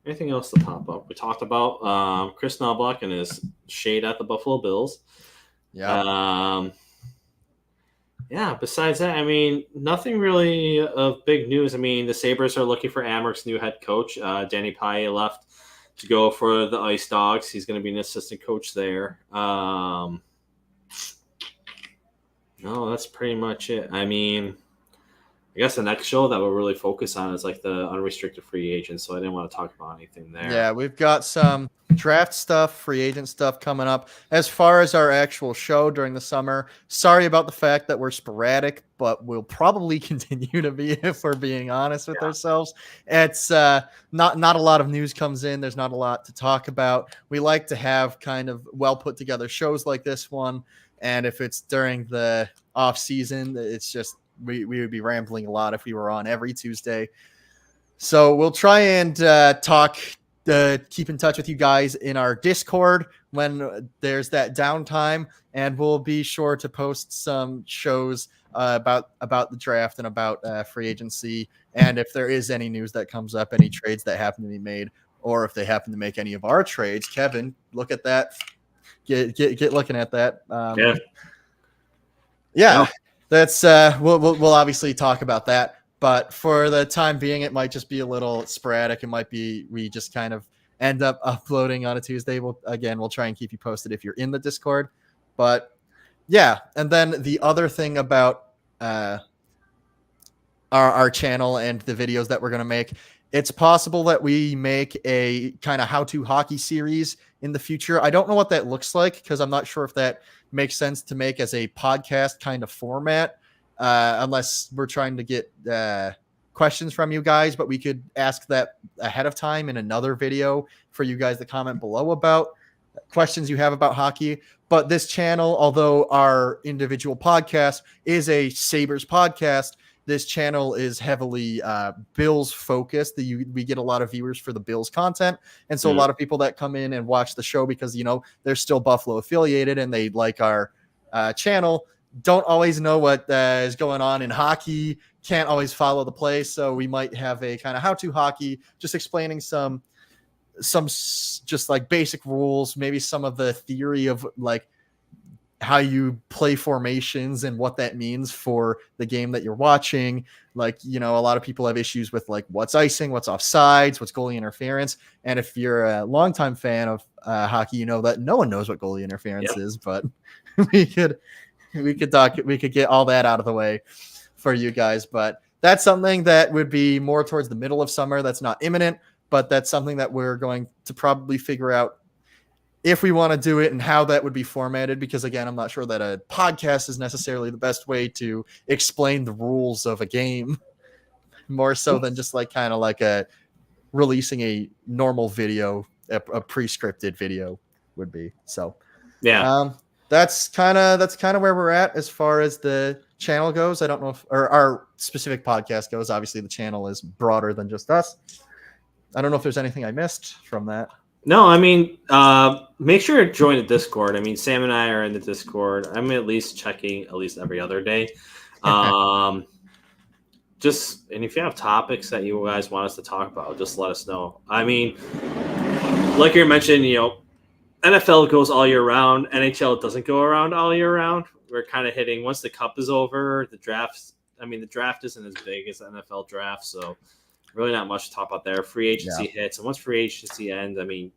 anything else to pop up. We talked about Chris Knobloch and his shade at the Buffalo Bills. Yeah. Besides that, I mean, nothing really of big news. I mean, the Sabres are looking for Amherst's new head coach. Danny Paille left to go for the Ice Dogs. He's going to be an assistant coach there. No, that's pretty much it. I mean, I guess the next show that we'll really focus on is like the unrestricted free agents, so I didn't want to talk about anything there. Yeah, we've got some draft stuff, free agent stuff coming up. As far as our actual show during the summer, sorry about the fact that we're sporadic, but we'll probably continue to be if we're being honest with ourselves. It's not a lot of news comes in. There's not a lot to talk about. We like to have kind of well put together shows like this one, and if it's during the off season, it's just we would be rambling a lot if we were on every Tuesday. So we'll try and keep in touch with you guys in our Discord when there's that downtime, and we'll be sure to post some shows about the draft and about free agency, and if there is any news that comes up, any trades that happen to be made, or if they happen to make any of our trades. Kevin, look at that. Get looking at that. Yeah. That's we'll obviously talk about that, but for the time being, it might just be a little sporadic. It might be we just kind of end up uploading on a Tuesday. We'll try and keep you posted if you're in the Discord. But yeah, and then the other thing about our channel and the videos that we're going to make, it's possible that we make a kind of how-to hockey series in the future. I don't know what that looks like because I'm not sure if that makes sense to make as a podcast kind of format, unless we're trying to get questions from you guys, but we could ask that ahead of time in another video for you guys to comment below about questions you have about hockey. But this channel, although our individual podcast is a Sabres podcast, this channel is heavily Bills focused. We get a lot of viewers for the Bills content. And so a lot of people that come in and watch the show because, they're still Buffalo affiliated and they like our channel, don't always know what is going on in hockey, can't always follow the play. So we might have a kind of how-to hockey, just explaining some just like basic rules, maybe some of the theory of like how you play formations and what that means for the game that you're watching. Like, a lot of people have issues with like what's icing, what's offsides, what's goalie interference. And if you're a longtime fan of hockey, that no one knows what goalie interference is, but we could get all that out of the way for you guys. But that's something that would be more towards the middle of summer. That's not imminent, but that's something that we're going to probably figure out if we want to do it and how that would be formatted, because again, I'm not sure that a podcast is necessarily the best way to explain the rules of a game, more so than just like kind of like releasing a normal video, a pre-scripted video would be. So that's kind of where we're at as far as the channel goes. I don't know or our specific podcast goes. Obviously the channel is broader than just us. I don't know if there's anything I missed from that. No, I mean, make sure to join the Discord. I mean, Sam and I are in the Discord. I'm at least checking at least every other day. And if you have topics that you guys want us to talk about, just let us know. I mean, like you mentioned, NFL goes all year round. NHL doesn't go around all year round. We're kind of hitting once the cup is over. The draft. I mean, the draft isn't as big as the NFL draft, so really not much to talk about there. Free agency hits, and once free agency ends, I mean,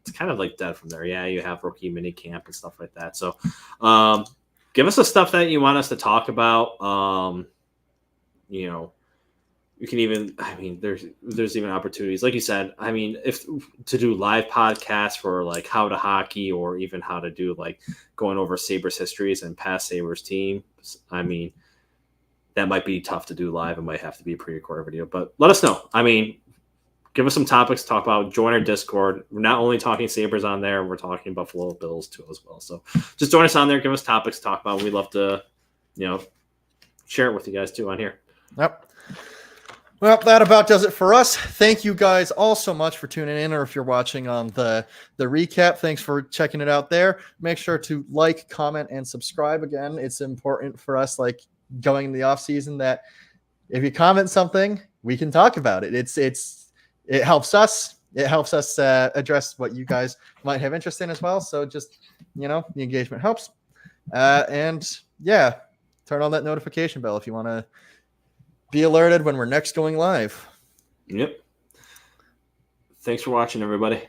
it's kind of like dead from there. Yeah, you have rookie mini camp and stuff like that. So, give us the stuff that you want us to talk about. You can even, I mean, there's even opportunities, like you said. I mean, if to do live podcasts for like how to hockey, or even how to do like going over Sabres histories and past Sabres teams. I mean, that might be tough to do live. It might have to be a pre-recorded video, but let us know. I mean, give us some topics to talk about. Join our Discord. We're not only talking Sabres on there, we're talking Buffalo Bills too as well. So just join us on there. Give us topics to talk about. We'd love to, share it with you guys too on here. Yep. Well, that about does it for us. Thank you guys all so much for tuning in, or if you're watching on the recap, thanks for checking it out there. Make sure to like, comment, and subscribe. Again, it's important for us, like going in the off season, that if you comment something, we can talk about it. It helps us. It helps us address what you guys might have interest in as well. So just, the engagement helps. And yeah, turn on that notification bell if you want to be alerted when we're next going live. Yep. Thanks for watching, everybody.